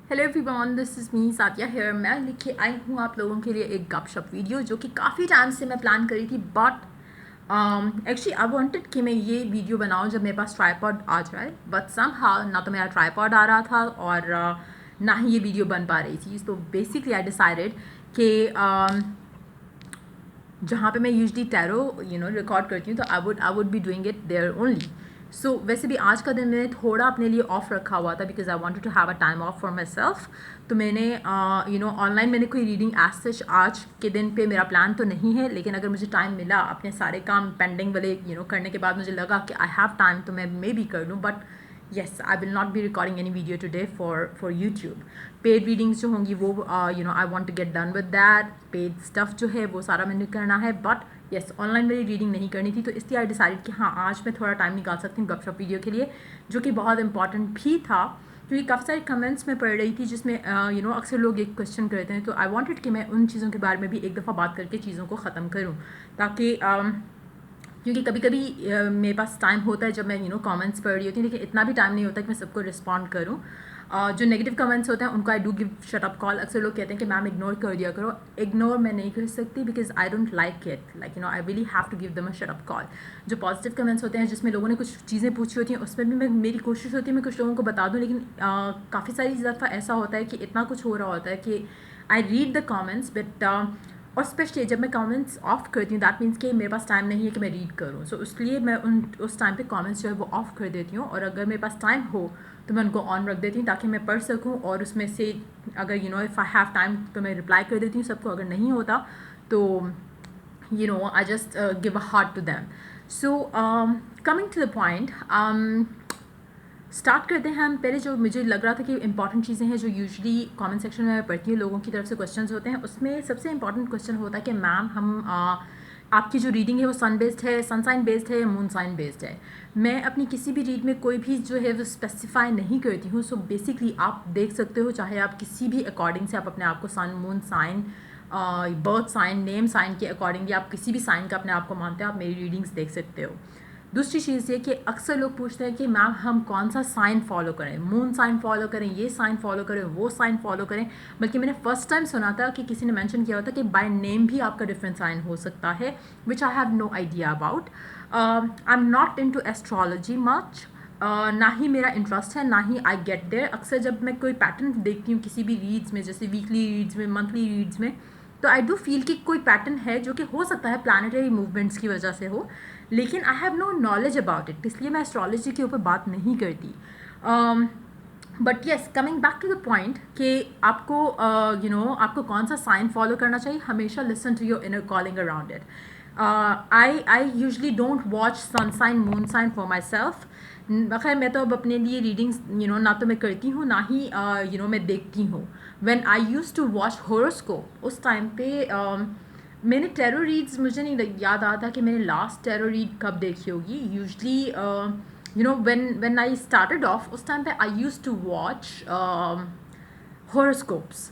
Hello everyone, this is me Sadia here. मैं लिखे आई हूँ आप लोगों के लिए एक गपशप वीडियो जो कि काफ़ी टाइम से मैं प्लान करी थी, बट एक्चुअली आई वांटेड कि मैं ये वीडियो बनाऊँ जब मेरे पास ट्राईपॉड आ जाए। बट समहाउ ना तो मेरा ट्राईपॉड आ रहा था और ना ही ये वीडियो बन पा रही थी। तो बेसिकली आई डिसाइडेड कि जहाँ पे मैं यूजली टैरो रिकॉर्ड करती हूँ, तो I would be doing it there only. So वैसे भी आज का दिन मैंने थोड़ा अपने लिए ऑफ रखा हुआ था because I wanted to have a time off for my self. तो मैंने ऑनलाइन मैंने कोई रीडिंग एज सच आज के दिन पे मेरा प्लान तो नहीं है, लेकिन अगर मुझे टाइम मिला अपने सारे काम पेंडिंग वाले करने के बाद मुझे लगा कि आई हैव टाइम तो मैं मे बी कर लूँ। But yes, I will not be recording any video today for YouTube. Paid readings जो होंगी वो I want to get done with that. Paid stuff जो है वो सारा मैंने करना है, but yes, ऑनलाइन वाली रीडिंग नहीं करनी थी। तो इसलिए आई डिसाइडेड कि हाँ, आज मैं थोड़ा टाइम निकाल सकती हूँ गपशप वीडियो के लिए, जो कि बहुत इंपॉर्टेंट भी था क्योंकि काफ़ी सारे कमेंट्स में पढ़ रही थी जिसमें अक्सर लोग एक क्वेश्चन करते हैं। तो आई वांटेड कि मैं उन चीज़ों के बारे में भी एक दफ़ा बात करके चीज़ों को ख़त्म करूँ, ताकि क्योंकि कभी कभी मेरे पास टाइम होता है जब मैं कमेंट्स पढ़ रही होती हूँ, लेकिन इतना भी टाइम नहीं होता कि मैं सबको रिस्पॉन्ड करूँ। जो नेगेटिव कमेंट्स होते हैं उनको I do give shut up call. अक्सर लोग कहते हैं कि मैम इग्नोर कर दिया करो। इग्नोर मैं नहीं कर सकती because I don't like it, like I really have to give them a shut up call. जो पॉजिटिव कमेंट्स होते हैं जिसमें लोगों ने कुछ चीज़ें पूछी होती हैं, उसमें भी मैं मेरी कोशिश होती है मैं कुछ लोगों को बता दूँ, लेकिन काफ़ी सारी दफ़ा ऐसा होता है कि इतना कुछ हो रहा होता है कि I read the comments but और स्पेशली जब मैं कमेंट्स ऑफ करती हूँ दैट मीन्स कि मेरे पास टाइम नहीं है कि मैं रीड करूँ। सो इसलिए मैं उस टाइम पे कमेंट्स जो है वो ऑफ कर देती हूँ, और अगर मेरे पास टाइम हो तो मैं उनको ऑन रख देती हूँ ताकि मैं पढ़ सकूँ, और उसमें से अगर इफ़ आई हैव टाइम तो मैं रिप्लाई कर देती हूँ सबको। अगर नहीं होता तो I just give a heart to them. So coming to the point, start करते हैं हम। पहले जो मुझे लग रहा था कि इंपॉर्टेंट चीज़ें हैं जो यूजुअली कमेंट सेक्शन में पढ़ती हूँ लोगों की तरफ से क्वेश्चंस होते हैं, उसमें सबसे इंपॉर्टेंट क्वेश्चन होता है कि मैम आपकी जो रीडिंग है वो सन बेस्ड है, सनसाइन बेस्ड है या मून साइन बेस्ड है। मैं अपनी किसी भी रीड में कोई भी जो है वो स्पेसिफाई नहीं करती हूँ। सो बेसिकली आप देख सकते हो, चाहे आप किसी भी अकॉर्डिंग से आप अपने आप को sun, moon sign, birth sign, name sign के अकॉर्डिंगली आप किसी भी साइन का अपने आप को मानते हो, आप मेरी रीडिंग्स देख सकते हो। दूसरी चीज़ ये कि अक्सर लोग पूछते हैं कि मैम हम कौन सा साइन फॉलो करें, मून साइन फॉलो करें, ये साइन फॉलो करें, वो साइन फॉलो करें। बल्कि मैंने फर्स्ट टाइम सुना था कि किसी ने मेंशन किया होता कि बाय नेम भी आपका डिफरेंट साइन हो सकता है, which I have no idea about. I am not into astrology much, ना ही मेरा इंटरेस्ट है, ना ही आई गेट देयर। अक्सर जब मैं कोई पैटर्न देखती हूँ किसी भी रीड्स में, जैसे वीकली रीड्स में, मंथली रीड्स में, तो आई डू फील कि कोई पैटर्न है जो कि हो सकता है प्लानिटरी मूवमेंट्स की वजह से हो, लेकिन I have no knowledge about it, इसलिए मैं एस्ट्रोलॉजी के ऊपर बात नहीं करती। But yes, coming back to the point कि आपको आपको कौन सा साइन फॉलो करना चाहिए, हमेशा listen to your inner calling around it. I usually don't watch sun sign, moon sign for my self. खैर मैं तो अब अपने लिए रीडिंग्स ना तो मैं करती हूँ ना ही मैं देखती हूँ। When I use to watch horoscope, उस टाइम पे मैंने टैरो रीड्स, मुझे नहीं याद आता कि मैंने लास्ट टैरो रीड कब देखी होगी। Usually when I started off, उस टाइम पे I use to watch horoscopes.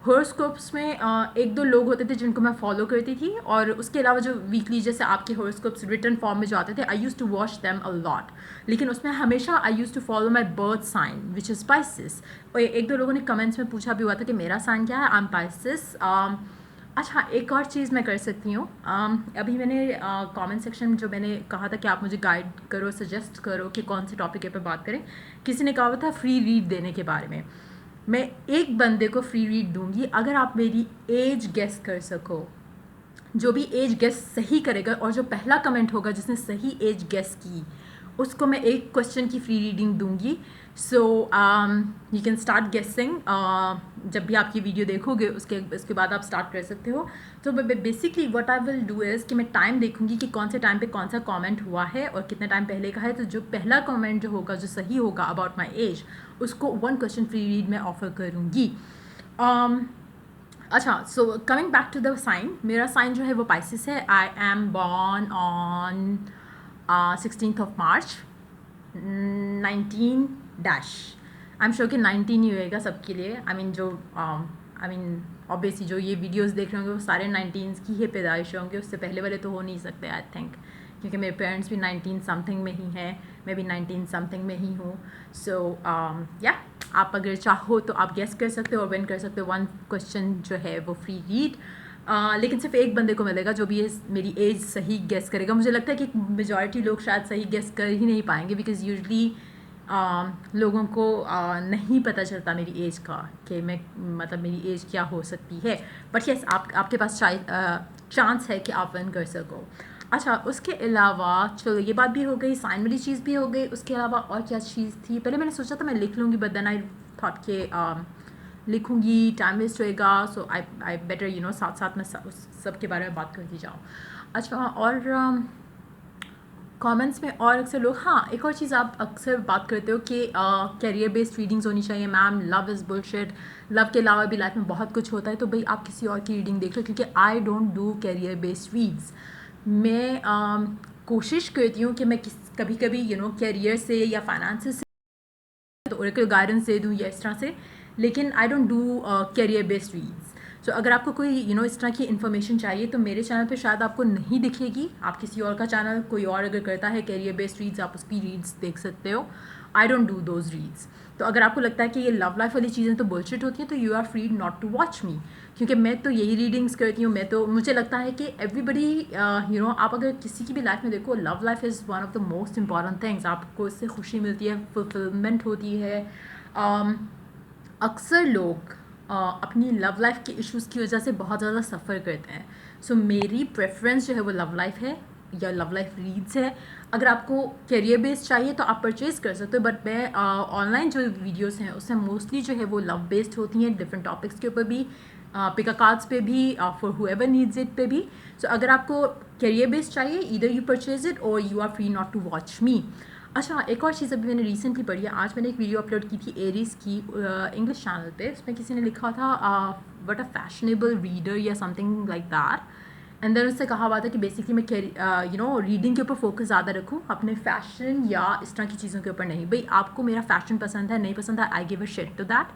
Horoscopes में एक दो लोग होते थे जिनको मैं फॉलो करती थी, और उसके अलावा जो वीकली जैसे आपके हॉरोस्कोप्स रिटन फॉर्म में जो आते थे, I use to watch them a lot. लेकिन उसमें हमेशा I use to follow my birth sign which is Pisces. और एक दो लोगों ने कमेंट्स में पूछा भी हुआ था कि मेरा साइन क्या है, आई एम पाइसिस। अच्छा, एक और चीज़ मैं कर सकती हूँ। अभी मैंने कमेंट सेक्शन में जो मैंने कहा था कि आप मुझे गाइड करो, सजेस्ट करो कि कौन से टॉपिक पे बात करें, किसी ने कहा था फ्री रीड देने के बारे में। मैं एक बंदे को फ्री रीड दूंगी अगर आप मेरी एज गेस कर सको। जो भी एज गेस सही करेगा और जो पहला कमेंट होगा जिसने सही एज गेस की, उसको मैं एक क्वेश्चन की फ्री रीडिंग दूंगी। सो यू कैन स्टार्ट गेसिंग। जब भी आप ये वीडियो देखोगे उसके बाद आप स्टार्ट कर सकते हो। तो basically what I will do is कि मैं टाइम देखूंगी कि कौन से टाइम पे कौन सा कमेंट हुआ है और कितने टाइम पहले का है। तो जो पहला कमेंट जो होगा, जो सही होगा अबाउट माई एज, उसको 1 क्वेश्चन फ्री रीड में ऑफर करूँगी। अच्छा, so coming back to the sign, मेरा साइन जो है वो पाइसिस है। I am born on 16th ऑफ March 19 dash. I am sure कि 19 ही होएगा सबके लिए। आई मीन ऑब्वियसली जो ये वीडियोस देख रहे होंगे वो सारे 19 की ही पैदाइश होंगे, उससे पहले वाले तो हो नहीं सकते आई थिंक, क्योंकि मेरे पेरेंट्स भी 19 समथिंग में ही हैं, मैं भी 19 समथिंग में ही हूँ। सो या आप अगर चाहो तो आप गेस कर सकते हो और विन कर सकते हो 1 क्वेश्चन जो है वो फ्री रीड। लेकिन सिर्फ एक बंदे को मिलेगा जो भी मेरी एज सही गेस करेगा। मुझे लगता है कि मेजॉरिटी लोग शायद सही गेस कर ही नहीं पाएंगे, बिकॉज़ यूजली लोगों को नहीं पता चलता मेरी एज का, कि मैं मतलब मेरी एज क्या हो सकती है। बट यस, आपके पास शायद चांस है कि आप विन कर सको। अच्छा, उसके अलावा चलो ये बात भी हो गई, साइन वाली चीज़ भी हो गई। उसके अलावा और क्या चीज़ थी? पहले मैंने सोचा था मैं लिख लूँगी, बट देन आई थॉट के लिखूँगी टाइम वेस्ट होएगा, सो आई बेटर साथ साथ में सब के बारे में बात करती जाऊँ। अच्छा, और कमेंट्स में और अक्सर लोग, हाँ एक और चीज़ आप अक्सर बात करते हो कि कैरियर बेस्ड रीडिंग्स होनी चाहिए। Ma'am, love is bullshit, love के अलावा भी लाइफ में बहुत कुछ होता है, तो भाई आप किसी और की रीडिंग देख लो, क्योंकि आई don't do career based reads. मैं कोशिश करती हूँ कि मैं कभी कभी कैरियर से या फाइनेंस से तो ओरेकल गाइडेंस दे दूँ या इस तरह से, लेकिन I don't do career based reads. So अगर आपको कोई इस तरह की इन्फॉर्मेशन चाहिए तो मेरे चैनल पे शायद आपको नहीं दिखेगी। आप किसी और का चैनल कोई और अगर करता है कैरियर बेस्ड रीड्स, आप उसकी रीड्स देख सकते हो। आई डोंट डू दोज रीड्स। तो अगर आपको लगता है कि ये लव लाइफ वाली चीज़ें तो बुलशिट होती हैं, तो you are free not to watch me, क्योंकि मैं तो यही रीडिंग्स करती हूँ। मुझे लगता है कि एवरीबडी आप अगर किसी की भी लाइफ में देखो, love life is one of the most important things. आपको इससे खुशी मिलती है, फुलफिलमेंट होती है। अक्सर लोग अपनी लव लाइफ के इश्यूज़ की वजह से बहुत ज़्यादा सफ़र करते हैं। सो मेरी प्रेफरेंस जो है वो लव लाइफ है या लव लाइफ रीड्स है। अगर आपको कैरियर बेस्ड चाहिए तो आप परचेज़ कर सकते हो, बट मैं ऑनलाइन जो वीडियोस हैं उससे मोस्टली जो है वो लव बेस्ड होती हैं, डिफरेंट टॉपिक्स के ऊपर भी, पिका कार्ड्स पे भी, फॉर हुएवर नीड्स इट पे भी। सो अगर आपको कैरियर बेस्ड चाहिए, either you purchase it or you are free not to watch me. अच्छा, एक और चीज़ अभी मैंने रिसेंटली पढ़ी है। आज मैंने एक वीडियो अपलोड की थी एरीज़ की इंग्लिश चैनल पे। उसमें किसी ने लिखा था व्हाट अ फैशनेबल रीडर या something like that. And then उससे कहा हुआ था कि बेसिकली मैं रीडिंग के ऊपर फोकस ज़्यादा रखूँ, अपने फैशन या इस तरह की चीज़ों के ऊपर नहीं। भाई आपको मेरा फैशन पसंद है नहीं पसंद है, I give a shit to that.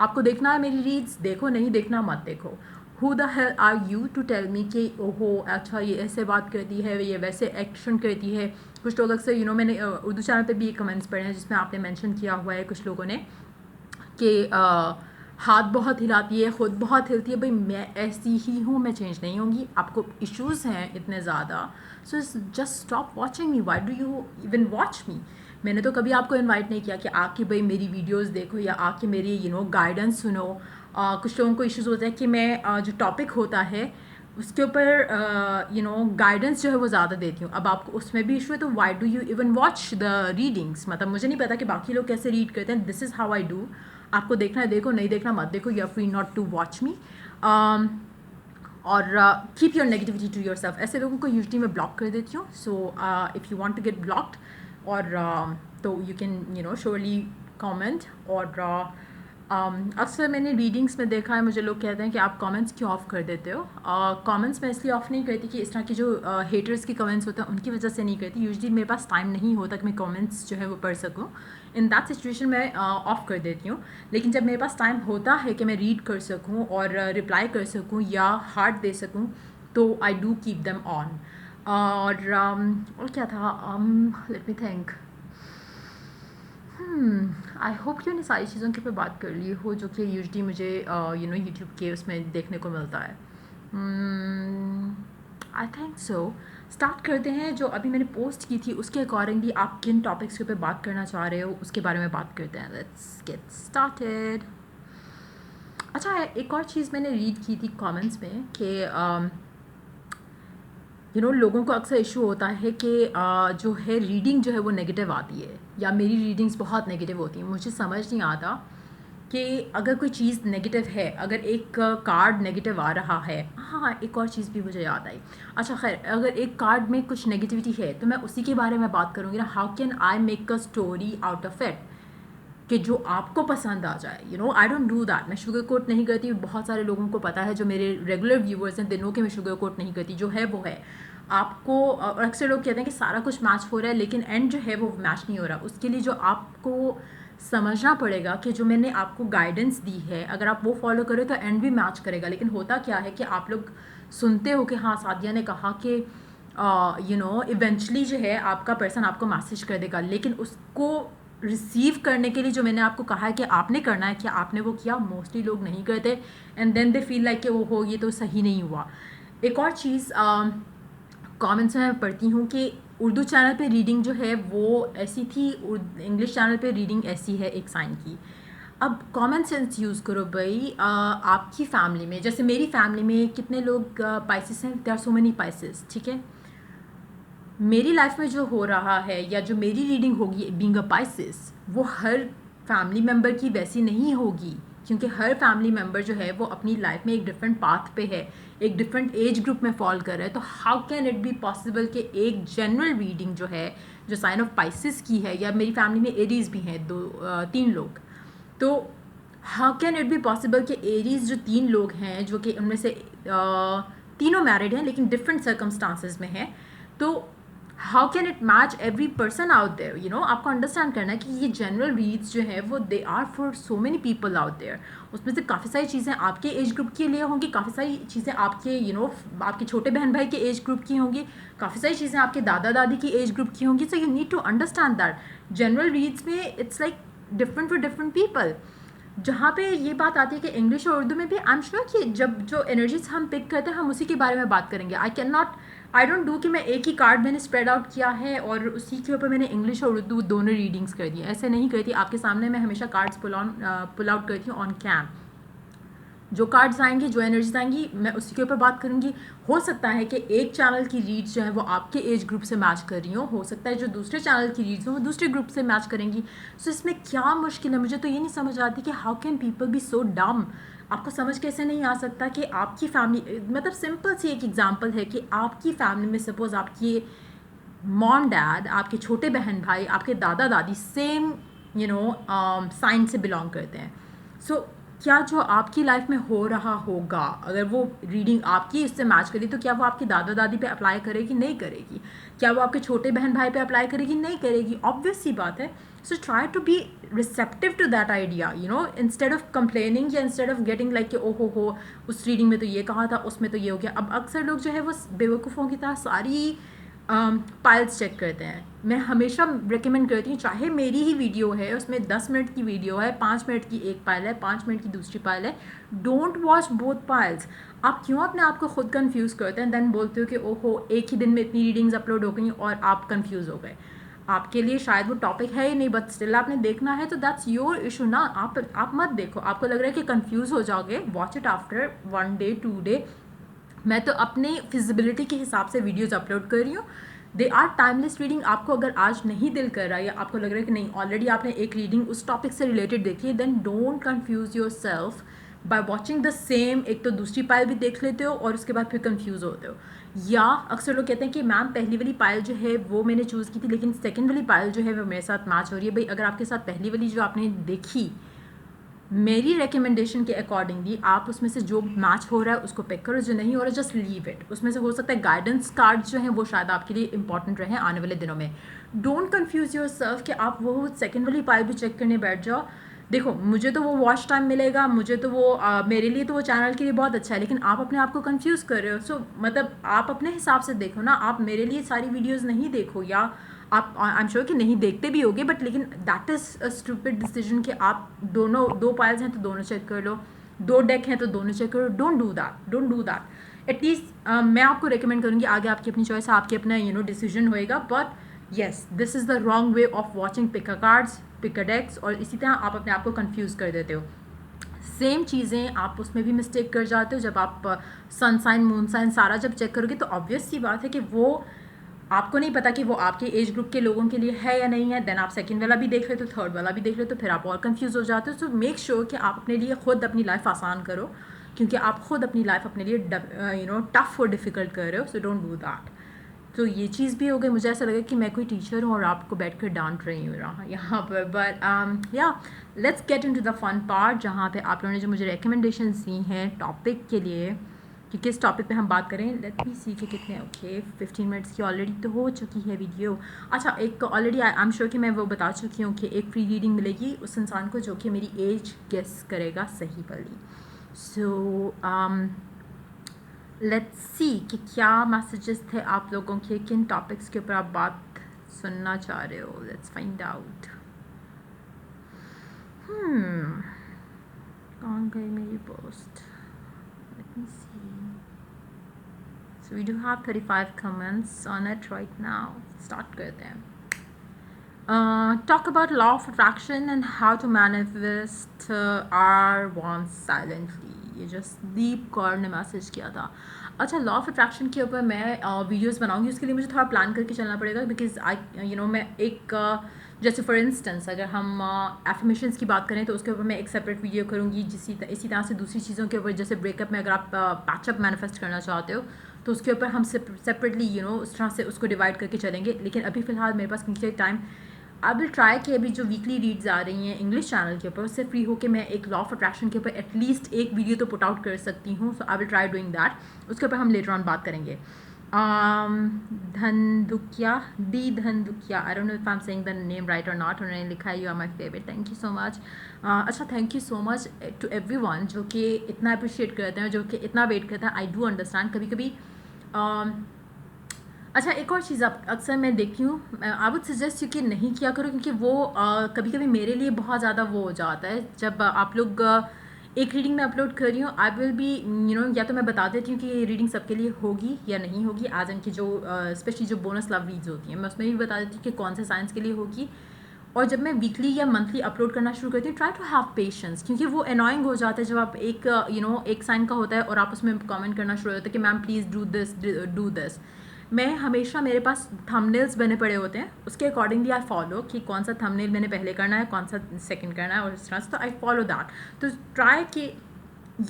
आपको देखना है मेरी रीड्स देखो, नहीं देखना मत देखो। Who the hell are you to tell me कि ओहो अच्छा ये ऐसे बात करती है, ये वैसे एक्शन करती है। कुछ लोग अक्सर मैंने उर्दू चैनल पे भी कमेंट्स पढ़े हैं जिसमें आपने मेंशन किया हुआ है कुछ लोगों ने कि हाथ बहुत हिलाती है, ख़ुद बहुत हिलती है। भाई मैं ऐसी ही हूँ, मैं चेंज नहीं होंगी। आपको इश्यूज़ हैं इतने ज़्यादा, so just stop watching me. Why do you even watch मी? मैंने तो कभी आपको इनवाइट नहीं किया कि आके भाई मेरी वीडियोस देखो या आके मेरी गाइडेंस सुनो। कुछ लोगों को इश्यूज़ होता है कि मैं जो टॉपिक होता है उसके ऊपर गाइडेंस जो है वो ज़्यादा देती हूँ। अब आपको उसमें भी इशू है, तो why do you even watch the readings? मतलब मुझे नहीं पता कि बाकी लोग कैसे रीड करते हैं। This is how I do. आपको देखना है देखो, नहीं देखना मत देखो। You are free not to watch me. और keep your negativity to your self. ऐसे लोगों को यूजली मैं ब्लॉक कर देती हूँ। So if you want to get blocked और तो यू कैन श्योरली कॉमेंट। और अक्सर मैंने रीडिंग्स में देखा है, मुझे लोग कहते हैं कि आप कमेंट्स क्यों ऑफ़ कर देते हो। कमेंट्स मैं इसलिए ऑफ़ नहीं करती कि इस तरह की जो हेटर्स के कमेंट्स होते हैं उनकी वजह से नहीं करती। यूजुअली मेरे पास टाइम नहीं होता कि मैं कमेंट्स जो है वो पढ़ सकूँ। इन दैट सिचुएशन मैं ऑफ़ कर देती हूँ। लेकिन जब मेरे पास टाइम होता है कि मैं रीड कर सकूँ और रिप्लाई कर सकूँ या हार्ट दे सकूँ, तो I do keep them on. और क्या था, let me think. I hope कि उन्हें सारी चीज़ों के ऊपर बात कर ली हो जो कि यूजली मुझे यूट्यूब के उसमें देखने को मिलता है। I think so. स्टार्ट करते हैं। जो अभी मैंने पोस्ट की थी उसके अकॉर्डिंगली आप किन टॉपिक्स के ऊपर बात करना चाह रहे हो उसके बारे में बात करते हैं। Let's get started. अच्छा, एक और चीज़ मैंने रीड की थी कमेंट्स में कि लोगों को अक्सर इशू होता है कि जो है रीडिंग जो है वो नेगेटिव आती है या मेरी रीडिंग्स बहुत नेगेटिव होती हैं। मुझे समझ नहीं आता कि अगर कोई चीज़ नेगेटिव है, अगर एक कार्ड नेगेटिव आ रहा है। हाँ, एक और चीज़ भी मुझे याद आई। अच्छा खैर, अगर एक कार्ड में कुछ नेगेटिविटी है तो मैं उसी के बारे में बात करूँगी ना। How can I make a story out of it कि जो आपको पसंद आ जाए। आई डोंट डू दैट। मैं शुगर कोट नहीं करती। बहुत सारे लोगों को पता है, जो मेरे रेगुलर व्यूवर्स हैं, दिनों के मैं शुगर कोट नहीं करती। जो है वो है। आपको अक्सर लोग कहते हैं कि सारा कुछ मैच हो रहा है, लेकिन एंड जो है वो मैच नहीं हो रहा। उसके लिए जो आपको समझना पड़ेगा कि जो मैंने आपको गाइडेंस दी है, अगर आप वो फॉलो करें तो एंड भी मैच करेगा। लेकिन होता क्या है कि आप लोग सुनते हो कि हाँ सादिया ने कहा कि इवेंचुअली जो है आपका पर्सन आपको मैसेज कर देगा, लेकिन उसको रिसीव करने के लिए जो मैंने आपको कहा है कि आपने करना है, क्या आपने वो किया? मोस्टली लोग नहीं करते and then they feel like कि वो हो ये तो सही नहीं हुआ। एक और चीज़ कमेंट्स में मैं पढ़ती हूँ कि उर्दू चैनल पे रीडिंग जो है वो ऐसी थी, इंग्लिश चैनल पे रीडिंग ऐसी है एक साइन की। अब कॉमन सेंस यूज़ करो भाई। आपकी फैमिली में, जैसे मेरी फैमिली में कितने लोग पाइसेस हैं? There are so many Pisces, ठीक है। मेरी लाइफ में जो हो रहा है या जो मेरी रीडिंग होगी बीइंग अ पाइसेस, वो हर फैमिली मेम्बर की वैसी नहीं होगी, क्योंकि हर फैमिली मेम्बर जो है वो अपनी लाइफ में एक डिफरेंट पाथ पे है, एक डिफरेंट एज ग्रुप में फॉल कर रहा है। तो how can it be possible कि एक जनरल रीडिंग जो है, जो साइन ऑफ पाइसेस की है, या मेरी फैमिली में एरीज भी हैं तीन लोग, तो how can it be possible कि एरीज जो तीन लोग हैं, जो कि उनमें से तीनों मैरिड हैं लेकिन डिफरेंट सर्कमस्टांसेस में हैं, तो how can it match every person out there? You know, आपको अंडरस्टैंड करना है कि ये जनरल रीड्स जो है वो they are for so many people out there. उसमें से काफ़ी सारी चीज़ें आपके एज ग्रुप के लिए होंगी, काफ़ी सारी चीज़ें आपके आपके छोटे बहन भाई के एज ग्रुप की होंगी, काफ़ी सारी चीज़ें आपके दादा दादी की एज ग्रुप की होंगी। So you need to understand that general reads में it's like different for different people. जहाँ पे ये बात आती है कि इंग्लिश और उर्दू में भी आई एम श्योर कि जब जो एनर्जीज हम पिक करते हैं हम उसी के बारे में बात करेंगे। आई डोंट डू कि मैं एक ही कार्ड मैंने स्प्रेड आउट किया है और उसी के ऊपर मैंने इंग्लिश और उर्दू दोनों रीडिंग्स कर दी, ऐसे नहीं करती। आपके सामने मैं हमेशा कार्ड्स पुल आउट करती हूँ ऑन कैम। जो कार्ड्स आएंगी, जो एनर्जीज आएंगी, मैं उसी के ऊपर बात करूँगी। हो सकता है कि एक चैनल की रीड्स जो है वो आपके एज ग्रुप से मैच कर रही हो सकता है जो दूसरे चैनल की रीड्स हो वो दूसरे ग्रुप से मैच करेंगी। सो इसमें क्या मुश्किल है? मुझे तो ये नहीं समझ आती कि हाउ कैन पीपल बी सो डम। आपको समझ कैसे नहीं आ सकता कि आपकी फैमिली, मतलब सिंपल सी एक एग्जांपल है कि आपकी फैमिली में सपोज आपकी मॉम डैड, आपके छोटे बहन भाई, आपके दादा दादी सेम साइन से बिलोंग करते हैं। सो क्या जो आपकी लाइफ में हो रहा होगा, अगर वो रीडिंग आपकी इससे मैच करी, तो क्या वो आपके दादा दादी पे अप्लाई करेगी? नहीं करेगी। क्या वो आपके छोटे बहन भाई पे अप्लाई करेगी? नहीं करेगी। ऑब्वियस सी बात है। So try to be receptive to that idea, instead of complaining या इंस्टेड ऑफ गेटिंग लाइक कि ओहो हो उस रीडिंग में तो ये कहा था, उसमें तो ये हो गया। अब अक्सर लोग जो है वो बेवकूफ़ों की तरह सारी पाइल्स चेक करते हैं। मैं हमेशा रिकमेंड करती हूँ, चाहे मेरी ही वीडियो है, उसमें 10 मिनट की वीडियो है, 5 मिनट की एक पाइल है, 5 मिनट की दूसरी पाइल है, डोंट वॉच बोथ पाइल्स। आप क्यों अपने आप को खुद कंफ्यूज करते हैं, देन बोलते हो कि ओहो एक ही दिन में इतनी रीडिंग्स अपलोड हो गई और आप कंफ्यूज हो गए। आपके लिए शायद वो टॉपिक है ही नहीं, बट स्टिल आपने देखना है, तो दैट्स योर इशू ना। आप मत देखो। आपको लग रहा है कि कंफ्यूज हो जाओगे, watch it after 1 day 2 day. मैं तो अपनी फिजिबिलिटी के हिसाब से वीडियोज़ अपलोड कर रही हूँ। They are timeless reading. आपको अगर आज नहीं दिल कर रहा है या आपको लग रहा है कि नहीं, ऑलरेडी आपने एक रीडिंग उस टॉपिक से रिलेटेड देखी है, then don't confuse yourself by watching the same. एक तो दूसरी पाइल भी देख लेते हो और उसके बाद फिर कंफ्यूज होते हो। या अक्सर लोग कहते हैं कि मैम पहली वाली पाइल जो है वो मैंने चूज़ की थी, लेकिन सेकेंड वाली पाइल जो है वो मेरे साथ मैच हो रही है। भाई अगर आपके साथ पहली वाली जो आपने देखी, मेरी रिकमेंडेशन के अकॉर्डिंगली आप उसमें से जो मैच हो रहा है उसको पिक करो, जो नहीं हो रहा है जस्ट लीव इट। उसमें से हो सकता है गाइडेंस कार्ड जो हैं वो शायद आपके लिए इंपॉर्टेंट रहे आने वाले दिनों में। डोंट कंफ्यूज योर सेल्फ कि आप वो सेकेंड वाली पाइल भी चेक करने बैठ जाओ। देखो, मुझे तो वो वॉच टाइम मिलेगा, मुझे तो वो मेरे लिए तो वो चैनल के लिए बहुत अच्छा है, लेकिन आप अपने आप को कंफ्यूज कर रहे हो। सो मतलब आप अपने हिसाब से देखो ना। आप मेरे लिए सारी वीडियोज़ नहीं देखो, या आप आई एम श्योर कि नहीं देखते भी होगे, बट लेकिन that is a stupid decision कि आप दो पाइल्स हैं तो दोनों चेक कर लो, दो डेक हैं तो दोनों चेक करो। Don't do that, don't do that. At least मैं आपको रिकमेंड करूँगी, आगे आपकी अपनी चॉइस है, आपकी अपना डिसीजन होएगा, but yes this is the wrong way of watching pick a cards, pick a decks, और इसी तरह आप अपने आप को कन्फ्यूज़ कर देते हो। सेम चीज़ें आप उसमें भी मिस्टेक कर जाते हो। जब आप सन साइन मून साइन सारा जब चेक करोगे तो ऑब्वियस सी बात है कि वो आपको नहीं पता कि वो आपके एज ग्रुप के लोगों के लिए है या नहीं है। देन आप सेकंड वाला भी देख लेते हो, थर्ड वाला भी देख लेते हो, फिर आप और कंफ्यूज हो जाते हो। सो मेक श्योर कि आप अपने लिए खुद अपनी लाइफ आसान करो, क्योंकि आप खुद अपनी लाइफ अपने लिए टफ और डिफ़िकल्ट कर रहे हो। So don't do that. तो ये चीज़ भी हो गई। मुझे ऐसा लगा कि मैं कोई टीचर हूँ और आपको बैठ कर डांट रही हूँ यहाँ पर। बट या let's get into the fun part, जहाँ पे आप लोगों ने जो मुझे रिकमेंडेशंस दी हैं टॉपिक के लिए कि किस टॉपिक पे हम बात करें। लेट मी सी कि कितने, ओके 15 मिनट्स की ऑलरेडी तो हो चुकी है वीडियो। अच्छा, एक ऑलरेडी आई एम श्योर कि मैं वो बता चुकी हूँ कि एक फ्री रीडिंग मिलेगी उस इंसान को जो कि मेरी एज गेस करेगा सही वाली। सो लेट्स सी कि क्या मैसेजेस थे आप लोगों के, किन टॉपिक्स के ऊपर आप बात सुनना चाह रहे हो। Let's find out. कहाँ गई मेरी post? Let me see. So we do have 35 comments on it right now. Start करते हैं. Talk about law of attraction and how to manifest our wants silently. ये just दीप कौर ने मैसेज किया था. अच्छा, लॉ ऑफ अट्रैक्शन के ऊपर मैं वीडियोस बनाऊंगी. उसके लिए मुझे थोड़ा प्लान करके चलना पड़ेगा बिकॉज आई मैं एक जैसे फॉर इंस्टेंस अगर हम एफर्मेशंस की बात करें तो उसके ऊपर मैं एक सेपरेट वीडियो करूँगी. इसी तरह से दूसरी चीज़ों के ऊपर जैसे ब्रेकअप में अगर आप पैचअप मैनिफेस्ट करना चाहते हो तो उसके ऊपर हम सेपरेटली उस तरह से उसको डिवाइड करके चलेंगे. लेकिन अभी फ़िलहाल मेरे पास क्योंकि टाइम, आई विल ट्राई कि अभी जो वीकली रीड्स आ रही हैं इंग्लिश चैनल के ऊपर उससे फ्री होकर मैं एक लॉ ऑफ अट्रैक्शन के ऊपर एटलीस्ट एक वीडियो तो पुट आउट कर सकती हूँ. So I will try doing that. उसके ऊपर हम लेटर ऑन बात करेंगे. धनदुकिया I don't know if I am saying the name right और नॉट. उन्होंने लिखा है you are my favourite. Thank you so much. अच्छा, thank you so much to everyone जो कि इतना अप्रिशिएट करते हैं, जो कि इतना वेट करते हैं. I do understand. कभी कभी अच्छा, एक और चीज़ अक्सर मैं देखती हूँ, आई वुड सजेस्ट कि नहीं किया करो क्योंकि वो कभी कभी मेरे लिए बहुत ज़्यादा वो हो जाता है. जब आप लोग एक रीडिंग में अपलोड कर रही हूँ, आई विल बी या तो मैं बता देती हूँ कि ये रीडिंग सबके लिए होगी या नहीं होगी. आज इनकी जो स्पेशली जो बोनस लव रीड्स होती हैं मैं उसमें भी बता देती हूँ कि कौन से साइंस के लिए होगी. और जब मैं वीकली या मंथली अपलोड करना शुरू करती हूँ, ट्राई टू हैव पेशेंस क्योंकि वो अनॉइंग हो जाता है जब आप एक एक साइन का होता है और आप उसमें कमेंट करना शुरू होता है कि मैम प्लीज़ डू दिस. मैं हमेशा, मेरे पास थंबनेल्स बने पड़े होते हैं, उसके अकॉर्डिंगली आई फॉलो कि कौन सा थंबनेल मैंने पहले करना है, कौन सा सेकंड करना है और इस तरह से. तो आई फॉलो दैट. तो ट्राई कि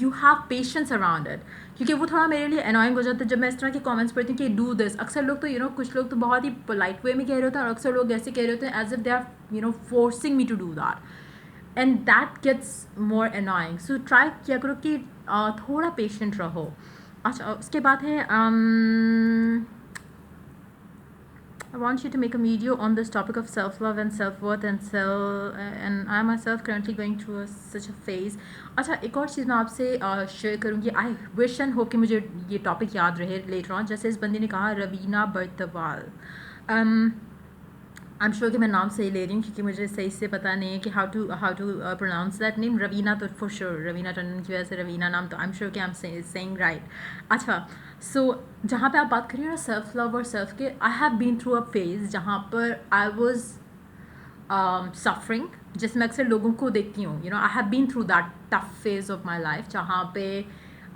you have patience around it क्योंकि वो थोड़ा मेरे लिए अनॉइंग हो जाता है जब मैं इस तरह के कमेंट्स पढ़ती हूँ कि डू दिस. अक्सर लोग तो कुछ लोग तो बहुत ही पोलाइट वे में कह रहे होते हैं और अक्सर लोग ऐसे कह रहे होते हैं as if they are forcing me to do that and that gets more annoying. So try किया करो कि थोड़ा पेशेंट रहो. अच्छा, उसके बाद है I want you to make a video on this topic of self-love and self-worth and I myself currently going through such a phase. अच्छा, एक और चीज़ मैं आपसे शेयर करूँगी. आई विश एंड होप कि मुझे ये टॉपिक याद रहे लेटर ऑन. जैसे इस बंदे ने कहा, रवीना बर्तवाल. आई एम श्योर कि मैं नाम सही ले रही हूँ क्योंकि मुझे सही से पता नहीं है कि how to pronounce that name. Raveena तो फॉर श्योर, रवीना टंडन की वजह से रवीना नाम तो आई एम श्योर कि आई एम सेइंग राइट. अच्छा, सो जहाँ पे आप बात करिए ना सेल्फ लव और सेल्फ के, I have been through a phase जहाँ पर आई वॉज सफरिंग. जिसमें अक्सर लोगों को देखती हूँ, I have been through that tough phase of my life जहाँ पे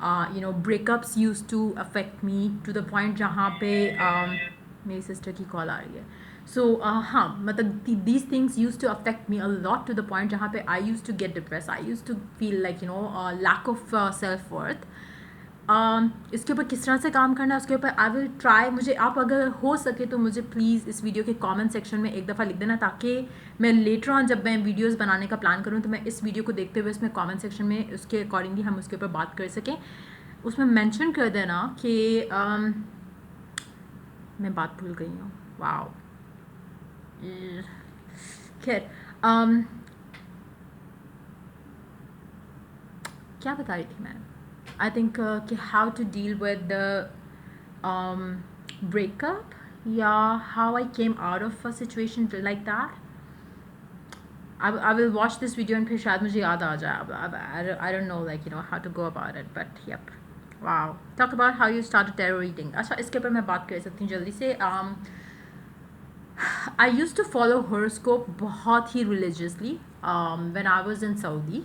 breakups use to affect me to the point जहाँ पे मेरी सिस्टर की कॉल आ रही है. सो हाँ, मतलब these things use to affect me a lot to the point जहाँ पे I use to get depress. I use to feel like lack of self worth. इसके ऊपर किस तरह से काम करना है उसके ऊपर आई विल ट्राई. मुझे आप अगर हो सके तो मुझे प्लीज़ इस वीडियो के कमेंट सेक्शन में एक दफ़ा लिख देना ताकि मैं लेटर ऑन जब मैं वीडियोस बनाने का प्लान करूँ तो मैं इस वीडियो को देखते हुए उसमें कमेंट सेक्शन में उसके अकॉर्डिंगली हम उसके ऊपर बात कर सकें. उसमें मेंशन कर देना कि मैं बात भूल गई हूँ. वाओ, खैर क्या बता रही थी मैं. I think कि how to deal with the breakup, yeah, how I came out of a situation like that. I will watch this video and फिर शायद मुझे याद आ जाए. I don't know like how to go about it, but yep. Wow. Talk about how you started tarot reading. अच्छा, इसके ऊपर मैं बात कर सकती हूँ जल्दी से. I used to follow horoscope बहुत ही religiously when I was in Saudi.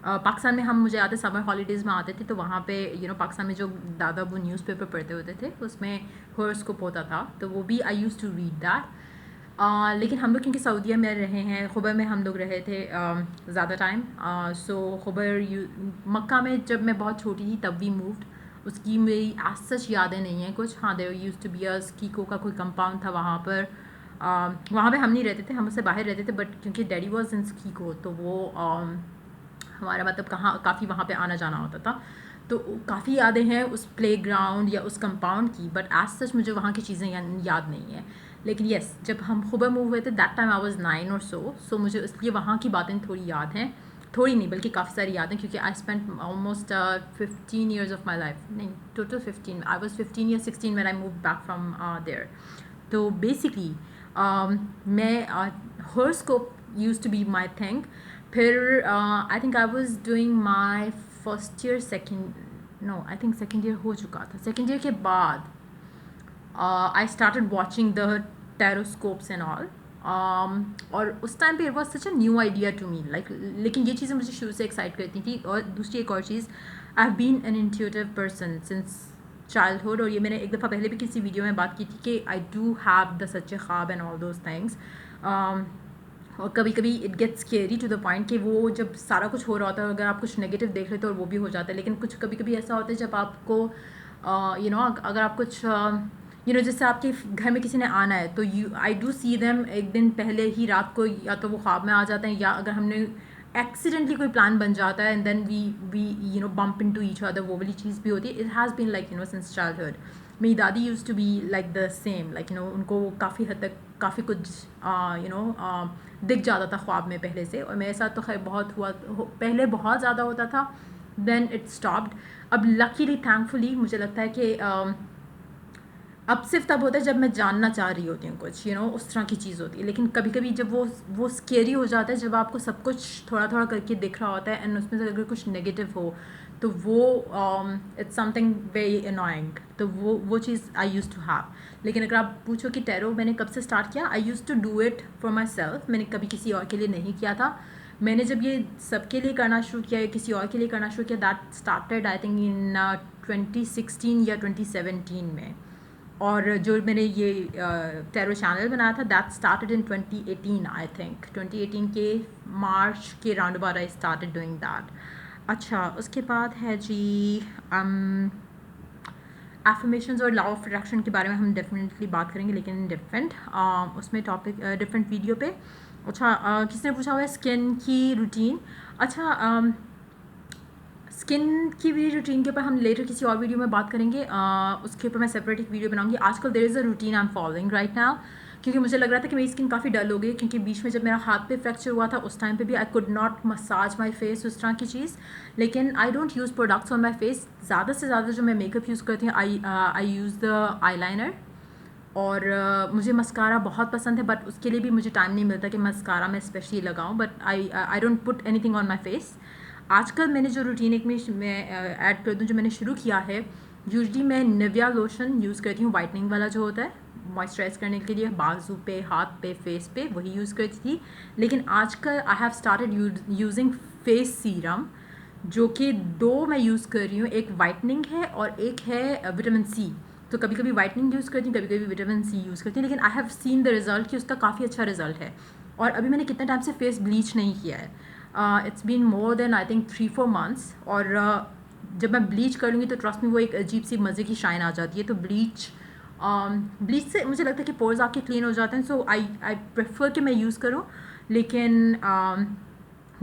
Pakistan में हम, मुझे याद है समर हॉलीडेज़ में आते थे तो वहाँ पे पाकिस्तान में जो दादा वो न्यूज़पेपर पढ़ते होते थे उसमें हॉरोस्कोप होता था तो वो भी आई यूज़ टू रीड दैट. लेकिन हम लोग क्योंकि सऊदीया में रहे हैं, खुबर में हम लोग रहे थे ज़्यादा टाइम. सो खुबर मक्का में जब मैं बहुत छोटी थी तब भी मूव्ड. उसकी मेरी आज सच यादें नहीं हैं कुछ. हाँ, there used to be a स्कीको का कोई कंपाउंड था वहाँ पर. वहाँ पे हम नहीं रहते थे, हम उससे बाहर रहते थे, बट क्योंकि डैडी वॉज इन स्कीको तो वो हमारा मतलब काफ़ी वहाँ पे आना जाना होता था. तो काफ़ी यादें हैं उस प्लेग्राउंड या उस कंपाउंड की, बट एज सच मुझे वहाँ की चीज़ें याद नहीं है. लेकिन येस, जब हम खुबर मूव हुए थे दैट टाइम आई वाज 9 और सो मुझे इसलिए वहाँ की बातें थोड़ी याद हैं. थोड़ी नहीं बल्कि काफ़ी सारी याद हैं क्योंकि I spent almost 15 years of my life, नहीं टोटल 15. आई वॉज 15 या 16 when I move back from there. तो बेसिकली मैं horoscope used to be my thing. फिर I think I was doing my first year second, no I think second year हो चुका था, second year के बाद I started watching the tarotscopes and all. और उस टाइम पे it was such a new idea to me, like लेकिन ये चीज़ें मुझे शुरू से एक्साइट करती थी। और दूसरी एक और चीज़, I have been an intuitive person since childhood, और ये मैंने एक दफ़ा पहले भी किसी वीडियो में बात की थी कि आई डू हैव द सच्चे ख्वाब एंड ऑल दोज थिंग्स। और कभी कभी it gets scary to the point कि वो जब सारा कुछ हो रहा होता है, अगर आप कुछ नेगेटिव देख लेते हो और वो भी हो जाता है। लेकिन कुछ कभी कभी ऐसा होता है जब आपको अगर आप कुछ जैसे आपके घर में किसी ने आना है तो आई डू सी देम एक दिन पहले ही रात को, या तो वो ख्वाब में आ जाते हैं, या अगर हमने एक्सीडेंटली कोई प्लान बन जाता है and then we bump into each other, वो वाली चीज़ भी होती है। It has been like since childhood. मेरी दादी used to be like the same, like उनको काफ़ी हद तक काफ़ी कुछ दिख जाता था ख्वाब में पहले से। और मेरे साथ तो खैर बहुत पहले बहुत ज़्यादा होता था, देन इट स्टॉप्ड। अब लकीली थैंकफुली मुझे लगता है कि अब सिर्फ तब होता है जब मैं जानना चाह रही होती हूँ कुछ, उस तरह की चीज़ होती है। लेकिन कभी कभी जब वो स्केरी हो जाता है, जब आपको सब कुछ थोड़ा थोड़ा करके दिख रहा होता है एंड उसमें से अगर कुछ नेगेटिव हो तो वो इट्स समथिंग वेरी अनोइंग। तो वो चीज़ आई यूज़ टू हैव। लेकिन अगर आप पूछो कि टैरो मैंने कब से स्टार्ट किया, I use to do it for my self. मैंने कभी किसी और के लिए नहीं किया था। मैंने जब ये सबके लिए करना शुरू किया या किसी और के लिए करना शुरू किया, that started I think in 2016 या 2017 में। और जो मैंने ये टैरो चैनल बनाया था, that started in 2018 I think 2018 के मार्च के round about I started doing that. अच्छा, उसके बाद है जी एफर्मेशंस और लॉ ऑफ अट्रैक्शन के बारे में हम डेफिनेटली बात करेंगे, लेकिन डिफरेंट उसमें टॉपिक डिफरेंट वीडियो पे। अच्छा, किसने पूछा हुआ है स्किन की रूटीन। अच्छा, स्किन की भी रूटीन के ऊपर हम लेटर किसी और वीडियो में बात करेंगे। उसके ऊपर मैं सेपरेट एक वीडियो बनाऊंगी। आजकल there is a routine I am following right now, क्योंकि मुझे लग रहा था कि मेरी स्किन काफ़ी डल हो गई, क्योंकि बीच में जब मेरा हाथ पे फ्रैक्चर हुआ था उस टाइम पे भी I could not massage my face, उस तरह की चीज़। लेकिन I don't use products on my face. ज़्यादा से ज़्यादा जो मैं मेकअप यूज़ करती हूँ, आई यूज़ द आई लाइनर। और मुझे मस्कारा बहुत पसंद है, बट उसके लिए भी मुझे टाइम नहीं मिलता कि मस्कारा मैं स्पेशली लगाऊं। But I don't put anything on my face. आजकल मैंने जो रूटीन एक मैं ऐड कर दूं, जो मैंने शुरू किया है, यूजली मैं निविया लोशन यूज़ करती हूँ, वाइटनिंग वाला जो होता है, मॉइस्चराइज करने के लिए बाजू पे, हाथ पे, फेस पे, वही यूज़ करती थी। लेकिन आजकल आई have started using face serum, जो कि दो मैं यूज़ कर रही हूँ। एक वाइटनिंग है और एक है विटामिन सी। तो कभी कभी वाइटनिंग यूज़ करती हूँ, कभी कभी विटामिन सी यूज़ करती हूँ। लेकिन I have seen the result कि उसका काफ़ी अच्छा रिजल्ट है। और अभी मैंने कितने टाइम से फेस ब्लीच नहीं किया है। It's been more than I think 3-4 months. और जब मैं ब्लीच कर लूँगी तो ट्रस्ट में वो एक अजीब सी मज़े की शाइन आ जाती है। तो ब्लीच से मुझे लगता है कि पोर्स आपके क्लीन हो जाते हैं। सो आई प्रेफर कि मैं यूज़ करूँ। लेकिन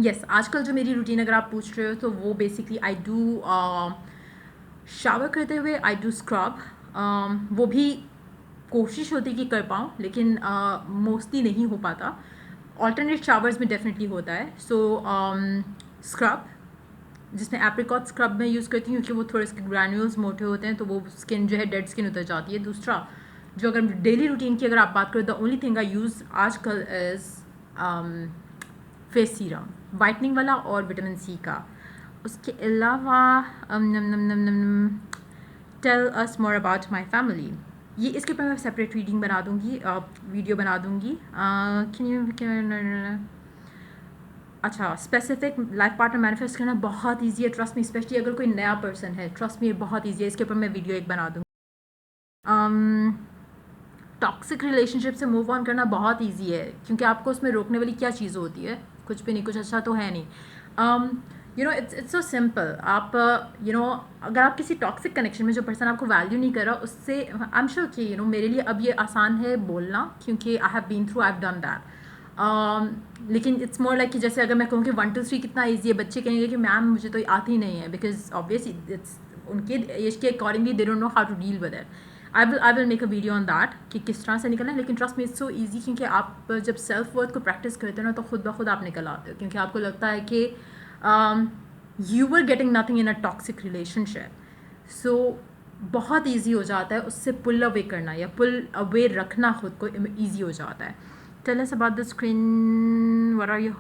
यस, आजकल जो मेरी रूटीन अगर आप पूछ रहे हो तो वो बेसिकली आई डू शावर करते हुए आई डू स्क्रब। वो भी कोशिश होती है कि कर पाऊँ, लेकिन मोस्टली नहीं हो पाता। ऑल्टरनेट शावर्स में डेफिनेटली होता है। सो स्क्रब, जिसमें एप्रिकॉट स्क्रब मैं यूज़ करती हूँ, क्योंकि वो थोड़े इसके ग्रैन्यूल्स मोटे होते हैं, तो वो स्किन जो है डेड स्किन उतर जाती है। दूसरा, जो अगर डेली रूटीन की अगर आप बात करें, the only thing I use आजकल इज़ फेस सीरम, वाइटनिंग वाला और विटामिन सी का। उसके अलावा tell us more about my family, ये इसके ऊपर मैं सेपरेट रीडिंग बना दूँगी, वीडियो बना दूँगी। अच्छा, स्पेसिफिक लाइफ पार्टनर मैनिफेस्ट करना बहुत ईजी है, ट्रस्ट मी। स्पेशली अगर कोई नया पर्सन है, ट्रस्ट मी, ये बहुत ईजी है। इसके ऊपर मैं वीडियो एक बना दूँगी। टॉक्सिक रिलेशनशिप से मूव ऑन करना बहुत ईजी है, क्योंकि आपको उसमें रोकने वाली क्या चीज़ होती है? कुछ भी नहीं, कुछ अच्छा तो है नहीं। It's so simple. आप अगर आप किसी टॉक्सिक कनेक्शन में, जो पर्सन आपको वैल्यू नहीं कर रहा, उससे आई एम श्योर कि मेरे लिए अब ये आसान है बोलना, क्योंकि I have been through, I have done that. लेकिन इट्स मोर लाइक कि जैसे अगर मैं कहूँ कि 1 2 3 कितना ईजी है, बच्चे कहेंगे कि मैम मुझे तो आती ही नहीं है, बिकॉज ऑब्वियसली इट्स उनके एज के accordingly they don't know how to deal with it. I will make a video on that कि किस तरह से निकलना है। लेकिन trust me, it's so easy, क्योंकि आप जब सेल्फ वर्थ को प्रैक्टिस करते हो ना, तो खुद ब खुद आप निकल आते हो, क्योंकि आपको लगता है कि you were getting nothing in a toxic relationship. So बहुत ईजी हो जाता है उससे पुल अवे करना, या पुल अवे रखना खुद को ईजी हो जाता है। Tell us about the screen. What are your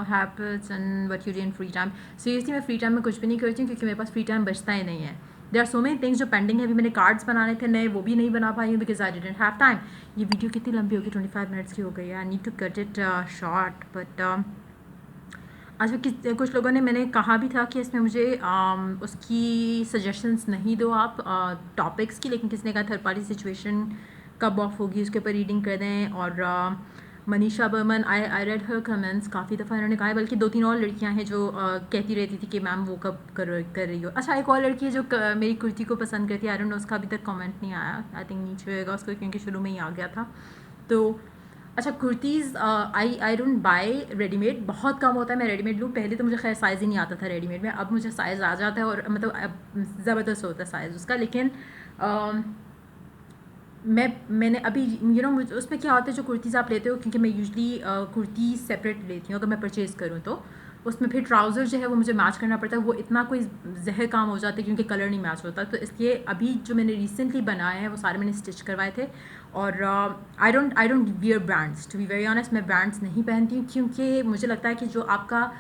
habits and what you do in free time? Seriously, मैं फ्री टाइम में कुछ भी नहीं करती हूँ क्योंकि मेरे पास फ्री टाइम बचता ही नहीं है. There are so many things जो पेंडिंग है. अभी मैंने कार्ड्स बनाने थे नए, वो भी नहीं बना पाई हूँ because I didn't have time. ये वीडियो कितनी लंबी होगी? 25 मिनट्स की हो गई है. I need to cut it short. But अच्छा, कुछ लोगों ने मैंने कहा भी था कि इसमें मुझे उसकी सजेशंस नहीं दो आप टॉपिक्स की, लेकिन किसी ने कहा थर्ड पार्टी सिचुएशन कब ऑफ होगी उसके ऊपर रीडिंग कर दें. और Manisha Barman, I read her comments. काफ़ी दफ़ा इन्होंने कहा है, बल्कि 2-3 और लड़कियां हैं जो कहती रहती थी कि मैम वो कब कर रही हो. अच्छा, एक और लड़की है जो मेरी कुर्ती को पसंद करती है. आई डोंट नो, उसका अभी तक कमेंट नहीं आया. आई थिंक नीचे होएगा उसको क्योंकि शुरू में ही आ गया था. तो अच्छा, kurtis I don't buy readymade. बहुत कम होता है मैं रेडीमेड लूँ. पहले तो मुझे खैर साइज़ ही नहीं आता था रेडीमेड में. अब मुझे साइज़ आ जाता है और मतलब ज़बरदस्त होता है साइज़ उसका. लेकिन मैंने अभी मुझे उसमें क्या होता है, जो कुर्तीज़ आप लेते हो, क्योंकि मैं यूजली कुर्ती सेपरेट लेती हूँ अगर मैं परचेज़ करूँ तो. उसमें फिर ट्राउज़र जो है वो मुझे मैच करना पड़ता है. वो इतना कोई जहर काम हो जाता है क्योंकि कलर नहीं मैच होता. तो इसलिए अभी जो मैंने रिसेंटली बनाए हैं वो सारे मैंने स्टिच करवाए थे. और I don't wear brands. To be very honest, मैं ब्रांड्स नहीं पहनती हूँ क्योंकि मुझे लगता है कि जो आपका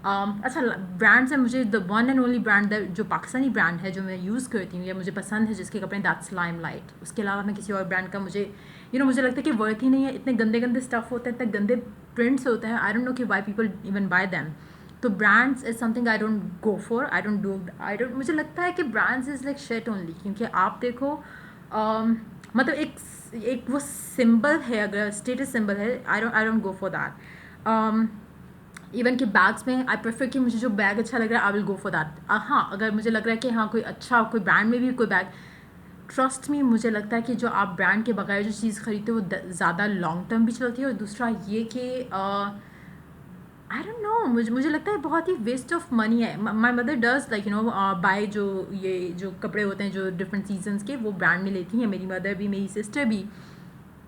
अच्छा ब्रांड्स है, मुझे the one and only brand जो पाकिस्तानी ब्रांड है जो मैं यूज़ करती हूँ या मुझे पसंद है जिसके कपड़े, दैट्स लाइमलाइट. उसके अलावा मैं किसी और ब्रांड का मुझे मुझे लगता है कि वर्थ ही नहीं है. इतने गंदे गंदे स्टफ़ होते हैं, इतने गंदे प्रिंट्स होते हैं. आई डोंट नो कि why people even buy them. तो brands is something I don't go for. I don't मुझे लगता है कि brands is like shit only. क्योंकि आप देखो मतलब एक वो सिंबल है, अगर स्टेटस सिंबल है. आई don't go for that. Even कि बैग्स में आई प्रेफर कि मुझे जो बैग अच्छा लग रहा है आई विल गो फॉर दैट. हाँ, अगर मुझे लग रहा है कि हाँ कोई अच्छा, कोई ब्रांड में भी कोई बैग, ट्रस्ट मी, मुझे लगता है कि जो आप ब्रांड के बगैर जो चीज़ खरीदते हो वो ज़्यादा लॉन्ग टर्म भी चलती है. और दूसरा ये कि आई डोंट नो, मुझे लगता है बहुत ही वेस्ट ऑफ मनी है. My mother does like buy जो कपड़े होते हैं जो डिफरेंट सीजन्स के, वो ब्रांड में लेती हैं. मेरी मदर भी, मेरी सिस्टर भी.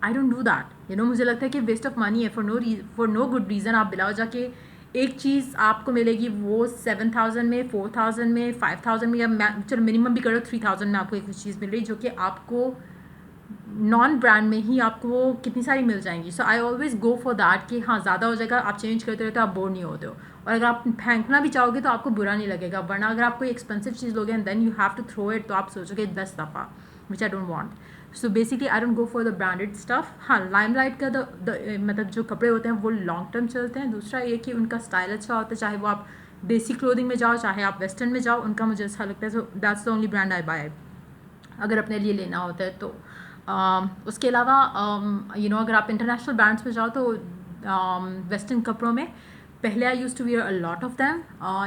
आई डोंट डू दैट. मुझे लगता है कि वेस्ट ऑफ मनी है फॉर नो गुड रीज़न. आप बिलाओ जाके एक चीज़ आपको मिलेगी वो 7,000 में, 4,000 में, 5,000 में, या चलो मिनिमम भी करो 3,000 में आपको एक चीज़ मिल रही जो कि आपको नॉन ब्रांड में ही आपको वो कितनी सारी मिल जाएंगी. So I always go for that कि हाँ ज़्यादा हो जाएगा, आप चेंज करते रहते हो, आप बोर नहीं होते हो. और अगर आप फेंकना भी चाहोगे तो आपको बुरा नहीं लगेगा. वरना अगर आप कोई एक्सपेंसिव चीज़ लोगे and then you have to throw it, तो आप सोचोगे 10 दफ़ा, which I don't want. So basically I don't go for the branded stuff. हाँ, लाइमलाइट का मतलब जो कपड़े होते हैं वो लॉन्ग टर्म चलते हैं. दूसरा ये कि उनका स्टाइल अच्छा होता है, चाहे वो आप देसी क्लोथिंग में जाओ, चाहे आप वेस्टर्न में जाओ, उनका मुझे अच्छा लगता है. So that's the only brand I buy अगर अपने लिए लेना होता है तो. उसके अलावा अगर आप इंटरनेशनल ब्रांड्स में जाओ तो वेस्टर्न कपड़ों में पहले I use to wear a lot of them.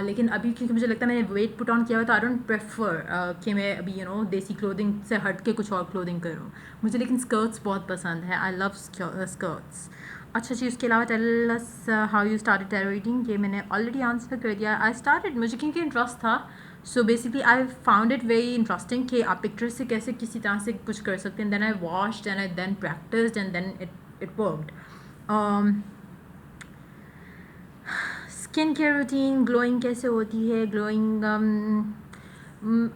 लेकिन अभी क्योंकि मुझे लगता है मैंने वेट पुट ऑन किया हुआ, तो आई डोंट प्रेफर कि मैं अभी देसी क्लोथिंग से हट के कुछ और क्लोथिंग करूँ. मुझे लेकिन स्कर्ट्स बहुत पसंद है. I love skirts. अच्छा जी, उसके अलावा tell us how you started tarot reading. ये मैंने ऑलरेडी आंसर कर दिया. आई स्टार्टेड, मुझे क्योंकि इंटरेस्ट था. सो basically I found it very interesting कि आप पिक्चर से कैसे किसी तरह से कुछ कर सकते हैं. Then I watched and I then practised and then it worked. Skin care routine, glowing कैसे होती है, ग्लोइंग.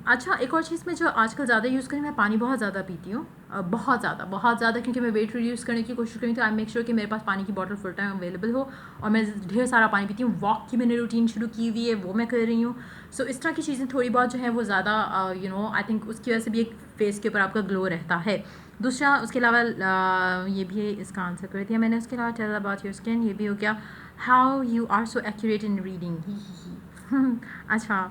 अच्छा, एक और चीज़ मैं जो आजकल ज़्यादा यूज़ करी, मैं पानी बहुत ज़्यादा पीती हूँ. बहुत ज़्यादा क्योंकि मैं वेट रिड्यूस करने की कोशिश करी, तो आई मेक श्योर कि मेरे पास पानी की बॉटल फुल टाइम अवेलेबल हो और मैं ढेर सारा पानी पीती हूँ. वॉक की मैंने रूटीन शुरू की हुई है, वो मैं कर रही हूँ. सो इस तरह की चीज़ें थोड़ी बहुत जो है वो ज़्यादा आई थिंक उसकी वजह से भी एक फेस के ऊपर आपका ग्लो रहता है. दूसरा, उसके अलावा ये भी है, इसका आंसर कर दिया मैंने. उसके अलावा टेल अबाउट योर स्किन, ये भी हो गया. How you are so accurate in reading. अच्छा,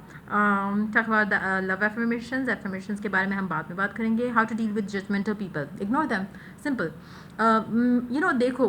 टॉक अबाउट लव एफर्मेशंस के बारे में हम बाद में बात करेंगे. How to deal with judgemental people, ignore them, simple. देखो,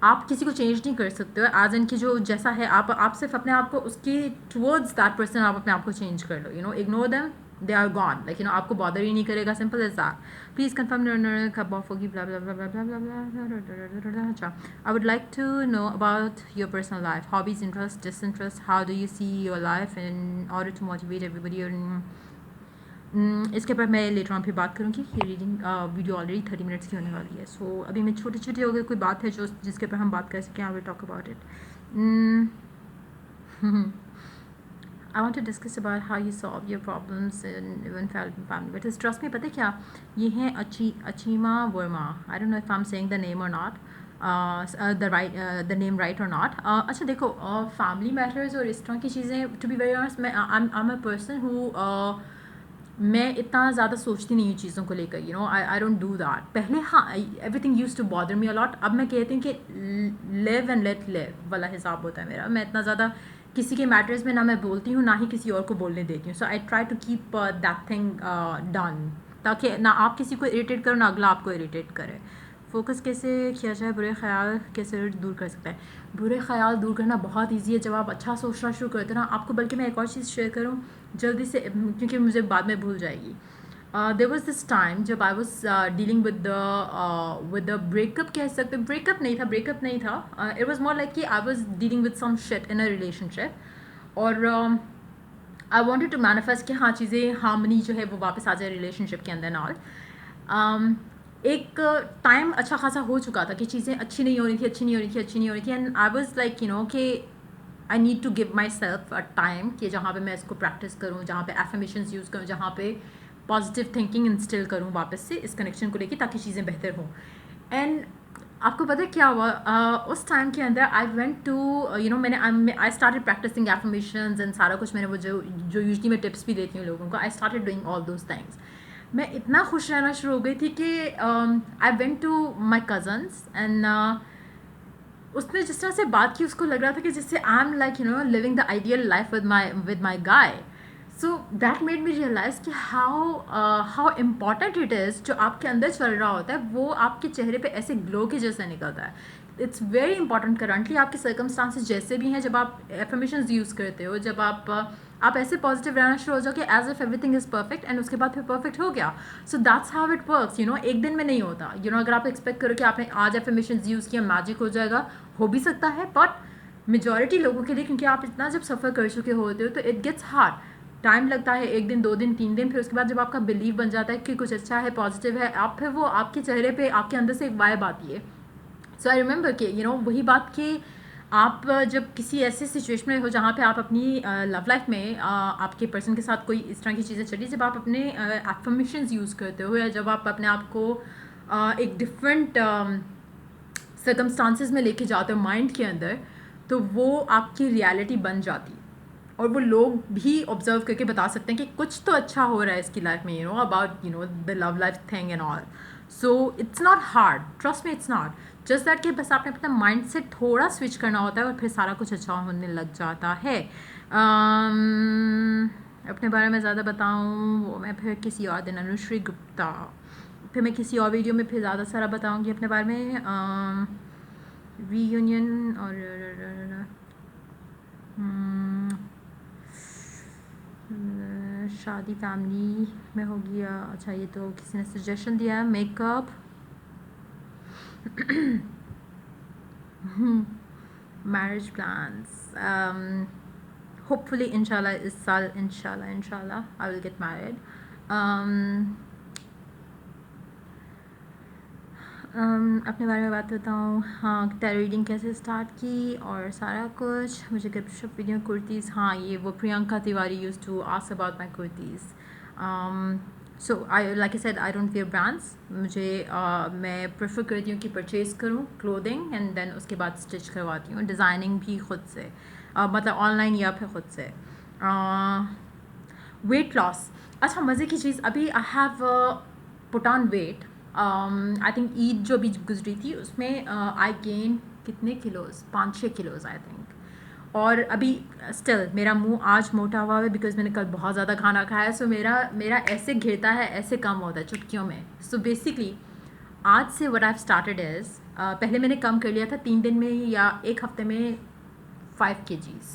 आप किसी को चेंज नहीं कर सकते हो. एज इन की जो जैसा है आप सिर्फ अपने आप को उसके टुवर्ड्स दैट पर्सन आप अपने आप को चेंज कर लो. Ignore them, they are gone. Like आपको बॉदर ही नहीं करेगा. Simple as that. Please confirm कब ऑफ होगी, blah blah blah blah blah blah. अच्छा, I would like to know about your personal life, hobbies, interest, disinterest. How do you see your life in order to motivate everybody. इसके ऊपर मैं later on फिर बात करूँगी. ये reading video already 30 minutes की होने वाली है. सो अभी मैं छोटी अगर कोई बात है जिसके ऊपर हम बात कर सकें, I will talk about it. I want to discuss about how you solve your problems in even family. But trust me, पता है क्या, ये हैं Achima Verma. I don't know if I'm saying the name or not, the name right or not. अच्छा देखो, family matters और इस तरह की चीज़ें, to be very honest, I'm a person who मैं इतना ज़्यादा सोचती नहीं हूँ चीज़ों को लेकर, you know, I don't do that. पहले हाँ, everything used to bother me a lot. अब मैं कहती हूँ कि लिव एंड लेट लिव वाला हिसाब होता है मेरा. मैं इतना ज़्यादा किसी के मैटर्स में ना मैं बोलती हूँ, ना ही किसी और को बोलने देती हूँ. So I try to keep that thing done, ताकि ना आप किसी को इरिटेट करो, ना अगला आपको इरिटेट करे. फोकस कैसे किया जाए, बुरे ख्याल कैसे दूर कर सकते हैं. बुरे ख्याल दूर करना बहुत ईजी है जब आप अच्छा सोचना शुरू करते हैं ना आपको. बल्कि मैं एक और चीज़ शेयर करूँ जल्दी से, क्योंकि मुझे बाद में भूल जाएगी. देयर वाज दिस टाइम जब आई was dealing with the breakup, कह सकते हैं. ब्रेकअप नहीं था. इट वाज मोर लाइक कि I was dealing with some shit in a relationship, और आई वांटेड टू मैनिफेस्ट कि हाँ, चीज़ें हार्मनी जो है वो वापस आ जाए रिलेशनशिप के अंदर नाल. एक टाइम अच्छा खासा हो चुका था कि चीज़ें अच्छी नहीं हो रही थी. And I was like, you know, कि I need to give my self a time कि जहाँ पे मैं इसको प्रैक्टिस करूँ, जहाँ पे एफर्मेशंस यूज़ करूँ, जहाँ पे पॉजिटिव थिंकिंग इंस्टिल करूँ वापस से इस कनेक्शन को लेके, ताकि चीज़ें बेहतर हों. एंड आपको पता है क्या हुआ, उस टाइम के अंदर I went to, you know, I started practising affirmations and सारा कुछ. मैंने वो जो यूजली मैं टिप्स भी देती हूँ लोगों को, I started doing all those things. मैं इतना खुश रहना शुरू हो गई थी कि I went to my cousins and उसने जिस तरह से बात की उसको लग रहा था कि जिससे I am like, you know, living the ideal life with my guy. So that made me realise कि हाउ इम्पॉर्टेंट इट इज़. जो आपके अंदर चल रहा होता है वो आपके चेहरे पे ऐसे ग्लो के जैसे निकलता है. It's very important. करंटली आपके सर्कमस्टांसेस जैसे भी हैं, जब आप एफर्मेशंस यूज़ करते हो, जब आप ऐसे पॉजिटिव रहना शुरू हो जाओ कि as if everything is perfect, and उसके बाद फिर परफेक्ट हो गया. So that's how it works, you know. एक दिन में नहीं होता, यू नो. अगर आप एक्सपेक्ट करो कि आपने आज एफर्मेशंस यूज़ किया मैजिक हो जाएगा, हो भी सकता है, बट मेजॉरिटी लोगों के लिए, क्योंकि आप इतना जब सफ़र कर चुके होते हो, तो इट गेट्स हार्ड. टाइम लगता है, 1 दिन 2 दिन 3 दिन. फिर उसके बाद जब आपका बिलीव बन जाता है कि कुछ अच्छा है, पॉजिटिव है, आप फिर वो आपके चेहरे पे, आपके अंदर से एक वाइब आती है. सो आई रिमेंबर कि, यू नो, वही बात कि आप जब किसी ऐसे सिचुएशन में हो जहाँ पे आप अपनी लव लाइफ में आपके पर्सन के साथ कोई इस तरह की चीज़ें चली, जब आप अपने एफर्मेशंस यूज़ करते हो, या जब आप अपने आप को एक डिफरेंट सर्कमस्टांसेस में लेके जाते हो माइंड के अंदर, तो वो आपकी रियलिटी बन जाती है. और वो लोग भी ऑब्जर्व करके बता सकते हैं कि कुछ तो अच्छा हो रहा है इसकी लाइफ में, you know, about, you know, the love life thing and all. So it's not hard, trust me, it's not. Just that कि बस आपने अपना माइंड से थोड़ा स्विच करना होता है और फिर सारा कुछ अच्छा होने लग जाता है. अपने बारे में ज़्यादा बताऊँ वो मैं फिर किसी और दिन, अनुश्री गुप्ता, फिर मैं किसी और वीडियो में फिर ज़्यादा सारा बताऊँगी अपने बारे में. रीयूनियन और शादी फैमिली में हो गया. अच्छा, ये तो किसी ने सजेशन दिया है. मेकअप, मैरिज प्लान्स, होपफुली इंशाल्लाह इस साल, इंशाल्लाह आई विल गेट मैरिड. अपने बारे में बात करता हूँ. हाँ, टैरो रीडिंग कैसे स्टार्ट की और सारा कुछ. मुझे गपशप वीडियो कुर्तीज़, हाँ, ये वो Priyanka Tiwari used to ask about my kurtis. So I, like I said, I don't wear brands. मुझे मैं प्रेफर करती हूँ कि परचेज़ करूँ क्लोथिंग एंड देन उसके बाद स्टिच करवाती हूँ. डिज़ाइनिंग भी ख़ुद से, मतलब ऑनलाइन या फिर ख़ुद से. वेट लॉस, अच्छा मज़े की चीज़, अभी I have put on weight. I think Eid जो अभी गुजरी थी उसमें आई गेन कितने किलोज़, 5-6 किलोज़ आई थिंक. और अभी स्टिल मेरा मुंह आज मोटा हुआ है बिकॉज मैंने कल बहुत ज़्यादा खाना खाया. सो मेरा ऐसे घिरता है, ऐसे कम होता है चुटकियों में. सो बेसिकली आज से what I have started is, पहले मैंने कम कर लिया था 3 दिन में या 1 हफ्ते में 5 kgs.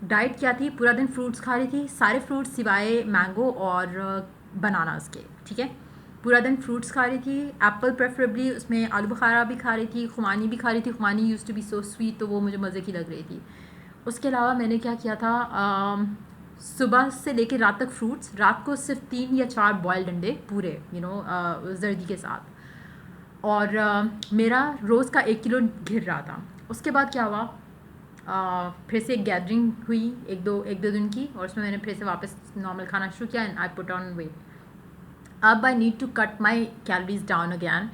डाइट क्या थी, पूरा दिन फ्रूट्स खा रही थी, सारे फ्रूट्स सिवाय मैंगो और बनानास के, ठीक है. पूरा दिन फ्रूट्स खा रही थी, एप्पल प्रेफरेबली, उसमें आलू बुखारा भी खा रही थी, खुमानी भी खा रही थी. खुमानी use to be so sweet, तो वो मुझे मज़े की लग रही थी. उसके अलावा मैंने क्या किया था, सुबह से लेकर रात तक फ्रूट्स, रात को सिर्फ 3 या 4 बॉयल्ड अंडे पूरे, यू नो, जर्दी के साथ. और मेरा रोज़ का 1 किलो घिर रहा था. उसके बाद क्या हुआ, फिर से एक गैदरिंग हुई एक दो दिन की, और उसमें मैंने फिर से वापस नॉर्मल खाना शुरू किया and I put on weight. अब I need to cut my calories down again.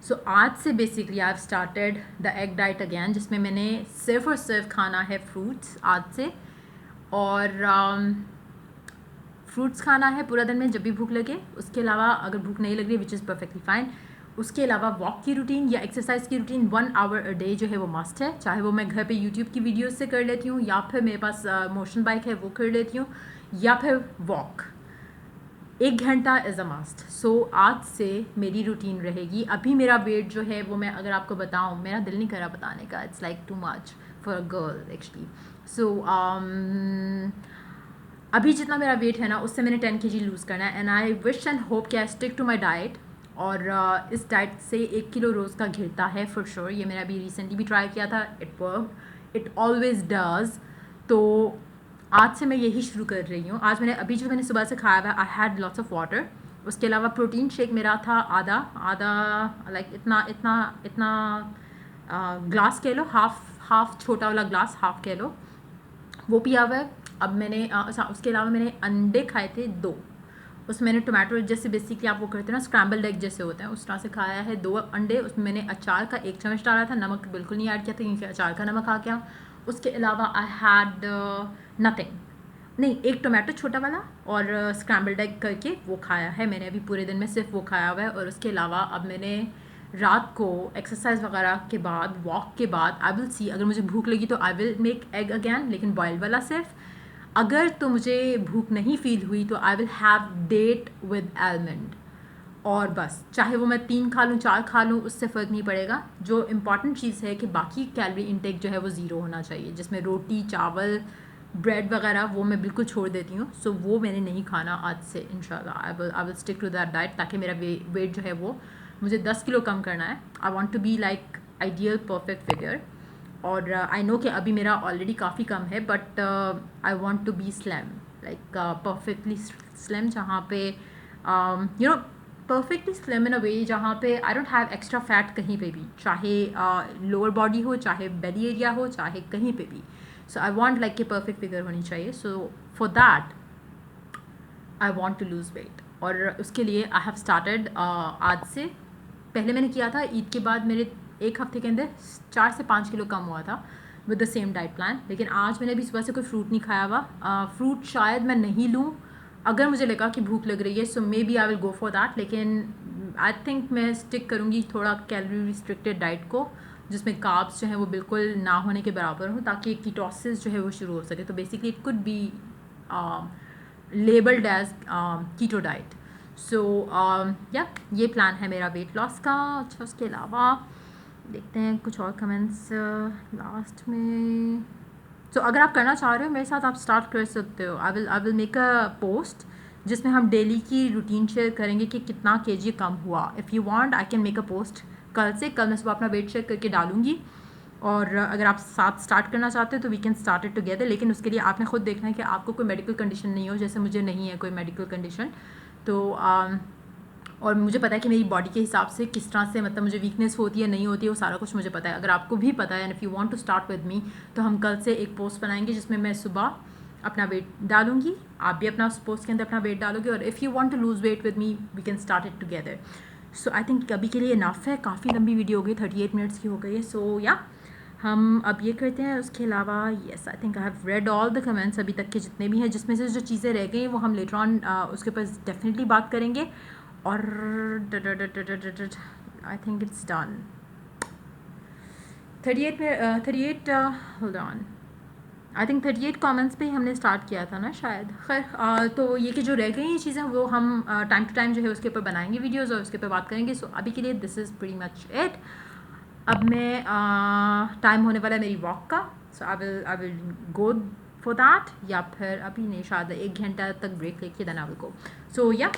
So आज से basically I have started the egg diet again, जिसमें मैंने सिर्फ और सिर्फ खाना है फ्रूट्स आज से, और फ्रूट्स खाना है पूरा दिन में जब भी भूख लगे। उसके अलावा अगर भूख नहीं लग रही, विच इज़ परफेक्टली फाइन, उसके अलावा वॉक की रूटीन या एक्सरसाइज की रूटीन 1 आवर अ डे जो है वो मस्ट है, चाहे वो मैं घर पे यूट्यूब की वीडियोस से कर लेती हूँ, या फिर मेरे पास मोशन बाइक है वो कर लेती हूँ, या फिर वॉक 1 घंटा इज़ अ मस्ट। सो आज से मेरी रूटीन रहेगी। अभी मेरा वेट जो है वो मैं अगर आपको बताऊँ, मेरा दिल नहीं करा बताने का, it's like too much for a girl actually. So अभी जितना मेरा वेट है ना, उससे मैंने 10 kg लूज़ करना है, and I wish and hope कि I stick to my diet. और इस डाइट से 1 किलो रोज़ का घिरता है फॉर श्योर। ये मैंने अभी रिसेंटली भी ट्राई किया था, it work, it always does. तो आज से मैं यही शुरू कर रही हूँ। आज मैंने मैंने सुबह से खाया हुआ, I had lots of water. उसके अलावा प्रोटीन शेक मेरा था आधा लाइक इतना ग्लास कह लो, हाफ छोटा वाला ग्लास, हाफ कह लो, वो पिया हुआ है। अब मैंने अच्छा, उसके अलावा मैंने अंडे खाए थे 2। उसमें मैंने टोमेटो जैसे बेसिकली आप वो करते हैं ना, स्क्रैम्बल्ड एग जैसे होते हैं, उस तरह से खाया है 2 अंडे। उसमें मैंने अचार का 1 चम्मच डाला था, नमक बिल्कुल नहीं ऐड किया था क्योंकि अचार का नमक आ गया। उसके अलावा आई हैड नथिंग, नहीं, 1 टोमेटो छोटा वाला और स्क्रैम्बल्ड एग करके वो खाया है मैंने। अभी पूरे दिन में सिर्फ वो खाया हुआ है। और उसके अलावा अब मैंने रात को एक्सरसाइज वगैरह के बाद, वॉक के बाद, आई विल सी, अगर मुझे भूख लगी तो I will make egg again, लेकिन बॉइल्ड वाला सिर्फ। अगर तो मुझे भूख नहीं फील हुई तो I will have date with almond, और बस, चाहे वो मैं 3 खा लूँ 4 खा लूँ, उससे फ़र्क नहीं पड़ेगा। जो इम्पॉर्टेंट चीज़ है कि बाकी कैलोरी इंटेक जो है वो ज़ीरो होना चाहिए, जिसमें रोटी, चावल, ब्रेड वगैरह वो मैं बिल्कुल छोड़ देती हूँ। सो वो मैंने नहीं खाना आज से इंशाल्लाह। I will stick to that diet, ताकि मेरा वेट जो है वो, मुझे 10 किलो कम करना है। I want to be like ideal perfect figure. और आई नो कि अभी मेरा ऑलरेडी काफ़ी कम है, but I want to be slim, like perfectly slim, जहाँ पे you know perfectly slim in a way जहाँ पे I don't have extra fat कहीं पे भी, चाहे लोअर बॉडी हो, चाहे बेली एरिया हो, चाहे कहीं पे भी। सो आई वॉन्ट लाइक कि परफेक्ट फिगर होनी चाहिए। So for that I want to lose weight, और उसके लिए आई हैव स्टार्टेड आज से। पहले मैंने किया था ईद के बाद, मेरे 1 हफ्ते के अंदर 4 से 5 किलो कम हुआ था with the same diet plan. लेकिन आज मैंने भी सुबह से कोई फ्रूट नहीं खाया हुआ। फ्रूट शायद मैं नहीं लूँ अगर मुझे लगा कि भूख लग रही है, so maybe I will go for that. लेकिन आई थिंक मैं स्टिक करूँगी थोड़ा कैलोरी रिस्ट्रिक्टेड डाइट को, जिसमें कार्ब्स जो है वो बिल्कुल ना होने के बराबर हो, ताकि कीटोसिस जो है वो शुरू हो सके। तो basically it could be labelled as keto diet. So yeah ये प्लान है मेरा वेट लॉस का। अच्छा, उसके अलावा देखते हैं कुछ और कमेंट्स लास्ट में। सो अगर आप करना चाह रहे हो मेरे साथ, आप स्टार्ट कर सकते हो। आई विल मेक अ पोस्ट जिसमें हम डेली की रूटीन शेयर करेंगे कि कितना केजी कम हुआ। If you want I can make a post कल से। कल मैं सुबह अपना वेट चेक करके डालूंगी, और अगर आप साथ स्टार्ट करना चाहते हो तो we can start it together. लेकिन उसके लिए आपने खुद देखना है कि आपको कोई मेडिकल कंडीशन नहीं हो, जैसे मुझे नहीं है कोई मेडिकल कंडीशन। तो और मुझे पता है कि मेरी बॉडी के हिसाब से किस तरह से, मतलब मुझे वीकनेस होती है नहीं होती है, वो सारा कुछ मुझे पता है। अगर आपको भी पता है and if you want to start with me, तो हम कल से एक पोस्ट बनाएंगे जिसमें मैं सुबह अपना वेट डालूंगी, आप भी अपना उस पोस्ट के अंदर अपना वेट डालोगे, और if you want to lose weight with me we can start it together. So I think अभी के लिए इनफ है, काफ़ी लंबी वीडियो हो गई, 38 मिनट्स की हो गई है। सो या हम अब ये करते हैं। उसके अलावा yes, I think I have read all the comments अभी तक के जितने भी हैं, जिसमें से जो चीज़ें रह गई वो हम लेटर ऑन उसके ऊपर डेफिनेटली बात करेंगे। और I think it's done 38 hold on, I think 38 comments पे ही हमने स्टार्ट किया था ना शायद। खैर तो ये कि जो रह गई ये चीज़ें वो हम टाइम टू टाइम जो है उसके ऊपर बनाएंगे वीडियोस और उसके ऊपर बात करेंगे। सो अभी के लिए this is pretty much it. अब मैं टाइम होने वाला है मेरी वॉक का, so I will go for that, या फिर अभी नहीं, शायद 1 घंटा तक ब्रेक लेके then I will go. So yeah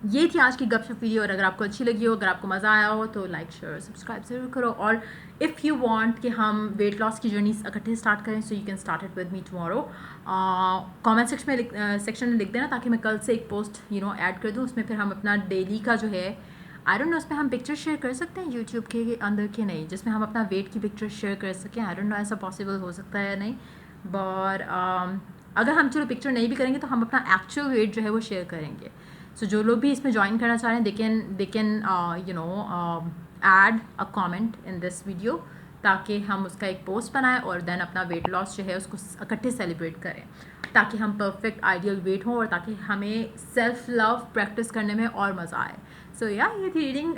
ये थी आज की गपशप वीडियो, और अगर आपको अच्छी लगी हो, अगर आपको मज़ा आया हो, तो लाइक शेयर सब्सक्राइब ज़रूर करो। और इफ़ यू वांट कि हम वेट लॉस की जर्नी इकट्ठे स्टार्ट करें, so you can start it with me tomorrow. Comment section में लिख देना, ताकि मैं कल से एक पोस्ट ऐड कर दूँ, उसमें फिर हम अपना डेली का जो है आई डोंट नो उस पर हम पिक्चर शेयर कर सकते हैं यूट्यूब के अंदर के नहीं, जिसमें हम अपना वेट की पिक्चर शेयर कर सकें। आई डोंट नो ऐसा पॉसिबल हो सकता है या नहीं, बट अगर हम चलो पिक्चर नहीं भी करेंगे तो हम अपना एक्चुअल वेट जो है वो शेयर करेंगे। सो जो लोग भी इसमें ज्वाइन करना चाह रहे हैं they can you know add a comment in this video, ताकि हम उसका एक पोस्ट बनाएं और देन अपना वेट लॉस जो है उसको इकट्ठे सेलिब्रेट करें, ताकि हम परफेक्ट आइडियल वेट हों और ताकि हमें सेल्फ लव प्रैक्टिस करने में और मज़ा आए। सो या ये थी रीडिंग,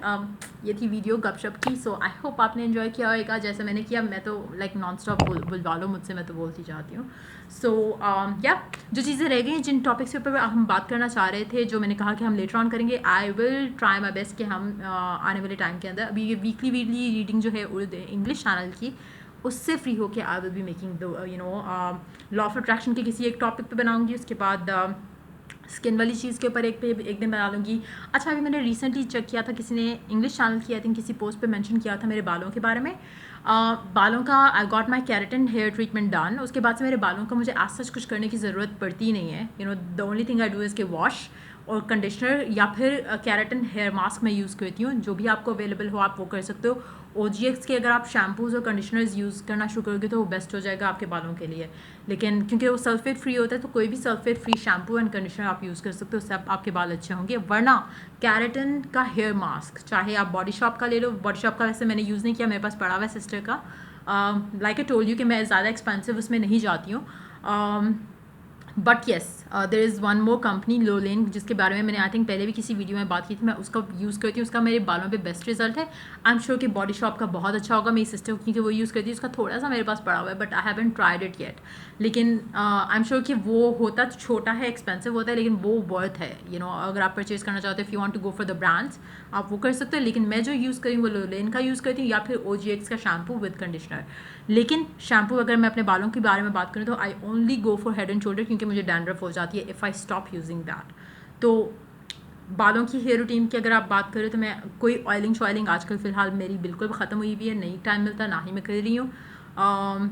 ये थी वीडियो गपशप की। सो आई होप आपने इन्जॉय किया होगा जैसे मैंने किया। मैं तो लाइक नॉन स्टॉप बुलवा लो मुझसे, मैं तो बोलती जाती हूँ। सो या जो चीज़ें रह गई जिन टॉपिक्स के ऊपर हम बात करना चाह रहे थे, जो मैंने कहा कि हम लेटर ऑन करेंगे, आई विल ट्राई माई बेस्ट कि हम आने वाले टाइम के अंदर, अभी ये वीकली रीडिंग जो है इंग्लिश चैनल की, उससे फ्री होके I will be making the you know law of attraction के किसी एक टॉपिक पे बनाऊंगी। उसके बाद स्किन वाली चीज़ के ऊपर एक दिन बना लूँगी। अच्छा, अभी मैंने रिसेंटली चेक किया था, किसी ने इंग्लिश चैनल की आई थिंक किसी पोस्ट पे मेंशन किया था मेरे बालों के बारे में। बालों का I got my keratin hair treatment done. उसके बाद से मेरे बालों का मुझे आज सच कुछ करने की ज़रूरत पड़ती नहीं है। You know the only thing I do is के वॉश और कंडीशनर या फिर केराटिन हेयर मास्क मैं यूज़ करती हूँ। जो भी आपको अवेलेबल हो आप वो कर सकते हो। OGX के अगर आप शैम्पूज़ और कंडीशनर्स यूज़ करना शुरू करोगे तो वो बेस्ट हो जाएगा आपके बालों के लिए। लेकिन क्योंकि वो सल्फेट फ्री होता है तो कोई भी sulphate free shampoo and conditioner आप यूज़ कर सकते हो, उससे आपके बाल अच्छे होंगे। वरना केराटिन का हेयर मास्क चाहे आप बॉडी शॉप का ले लो। बॉडी शॉप का वैसे मैंने यूज़ नहीं किया, मेरे पास पड़ा हुआ है सिस्टर का। लाइक आई टोल्ड यू कि मैं ज़्यादा एक्सपेंसिव उसमें नहीं जाती हूँ। But yes there is one more company Lollen, जिसके बारे में मैंने आई थिंक पहले भी किसी वीडियो में बात की थी। मैं उसका यूज़ करती हूँ, उसका मेरे बालों पे बेस्ट रिजल्ट है। आई एम श्योर कि बॉडी शॉप का बहुत अच्छा होगा। मेरी सिस्टर क्योंकि वो यूज़ करती है, उसका थोड़ा सा मेरे पास पड़ा हुआ है, but I haven't tried it yet. लेकिन आई एम श्योर कि वो होता तो छोटा है, एक्सपेंसिव होता है, लेकिन वो वर्थ है। यू नो अगर आप परचेज़ करना चाहते हो, if you want to go for the brands, आप वो कर सकते हो। लेकिन मैं जो यूज़ करी वो लोलेन का यूज़ करती हूँ, या फिर OGX का शैम्पू विद कंडीशनर। लेकिन शैम्पू अगर मैं अपने बालों के बारे में बात करूँ तो I only go for head and shoulder, क्योंकि मुझे डैंड्रफ हो जाती है if I stop using that. तो बालों की हेयर रूटीन की अगर आप बात करें तो मैं कोई ऑयलिंग आजकल फ़िलहाल मेरी बिल्कुल ख़त्म हुई हुई है, नहीं टाइम मिलता, ना ही मैं कर रही हूँ।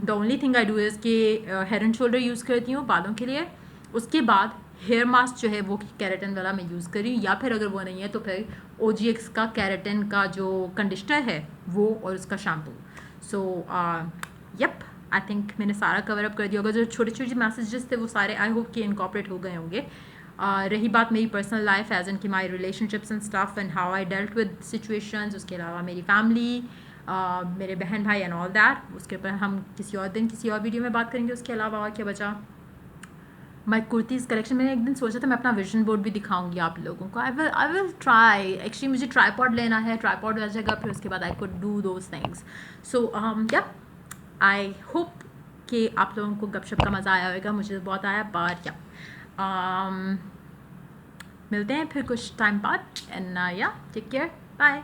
The only thing I do is कि हेड एंड शोल्डर यूज़ करती हूँ बालों के लिए। उसके बाद हेयर मास्क जो है वो केराटिन वाला मैं यूज़ कर रही हूँ, या फिर अगर वो नहीं है तो फिर OGX का केराटिन का जो कंडीशनर है वो और उसका shampoo. So yup, I think मैंने सारा कवर अप कर दिया होगा। जो छोटे छोटे मैसेजेस थे वो सारे आई होप कि इनकॉर्पोरेट हो गए होंगे। रही बात मेरी पर्सनल लाइफ एज इन कि my relationships and stuff and how I dealt with situations, उसके अलावा मेरी फैमिली, मेरे बहन भाई एंड ऑल दैट, उसके ऊपर हम किसी और दिन किसी और वीडियो में बात करेंगे। उसके अलावा और क्या बचा, माई कुर्तीज़ कलेक्शन। मैंने एक दिन सोचा था मैं अपना विजन बोर्ड भी दिखाऊंगी आप लोगों को। I will try. एक्चुअली मुझे ट्राईपॉड लेना है, ट्राईपॉड आ जाएगा, फिर उसके बाद I could do those things. So yeah I hope कि आप लोगों को गपशप का मज़ा आया होगा। मुझे तो बहुत आया। बट या मिलते हैं फिर कुछ टाइम बाद, एंड या टेक केयर, बाय।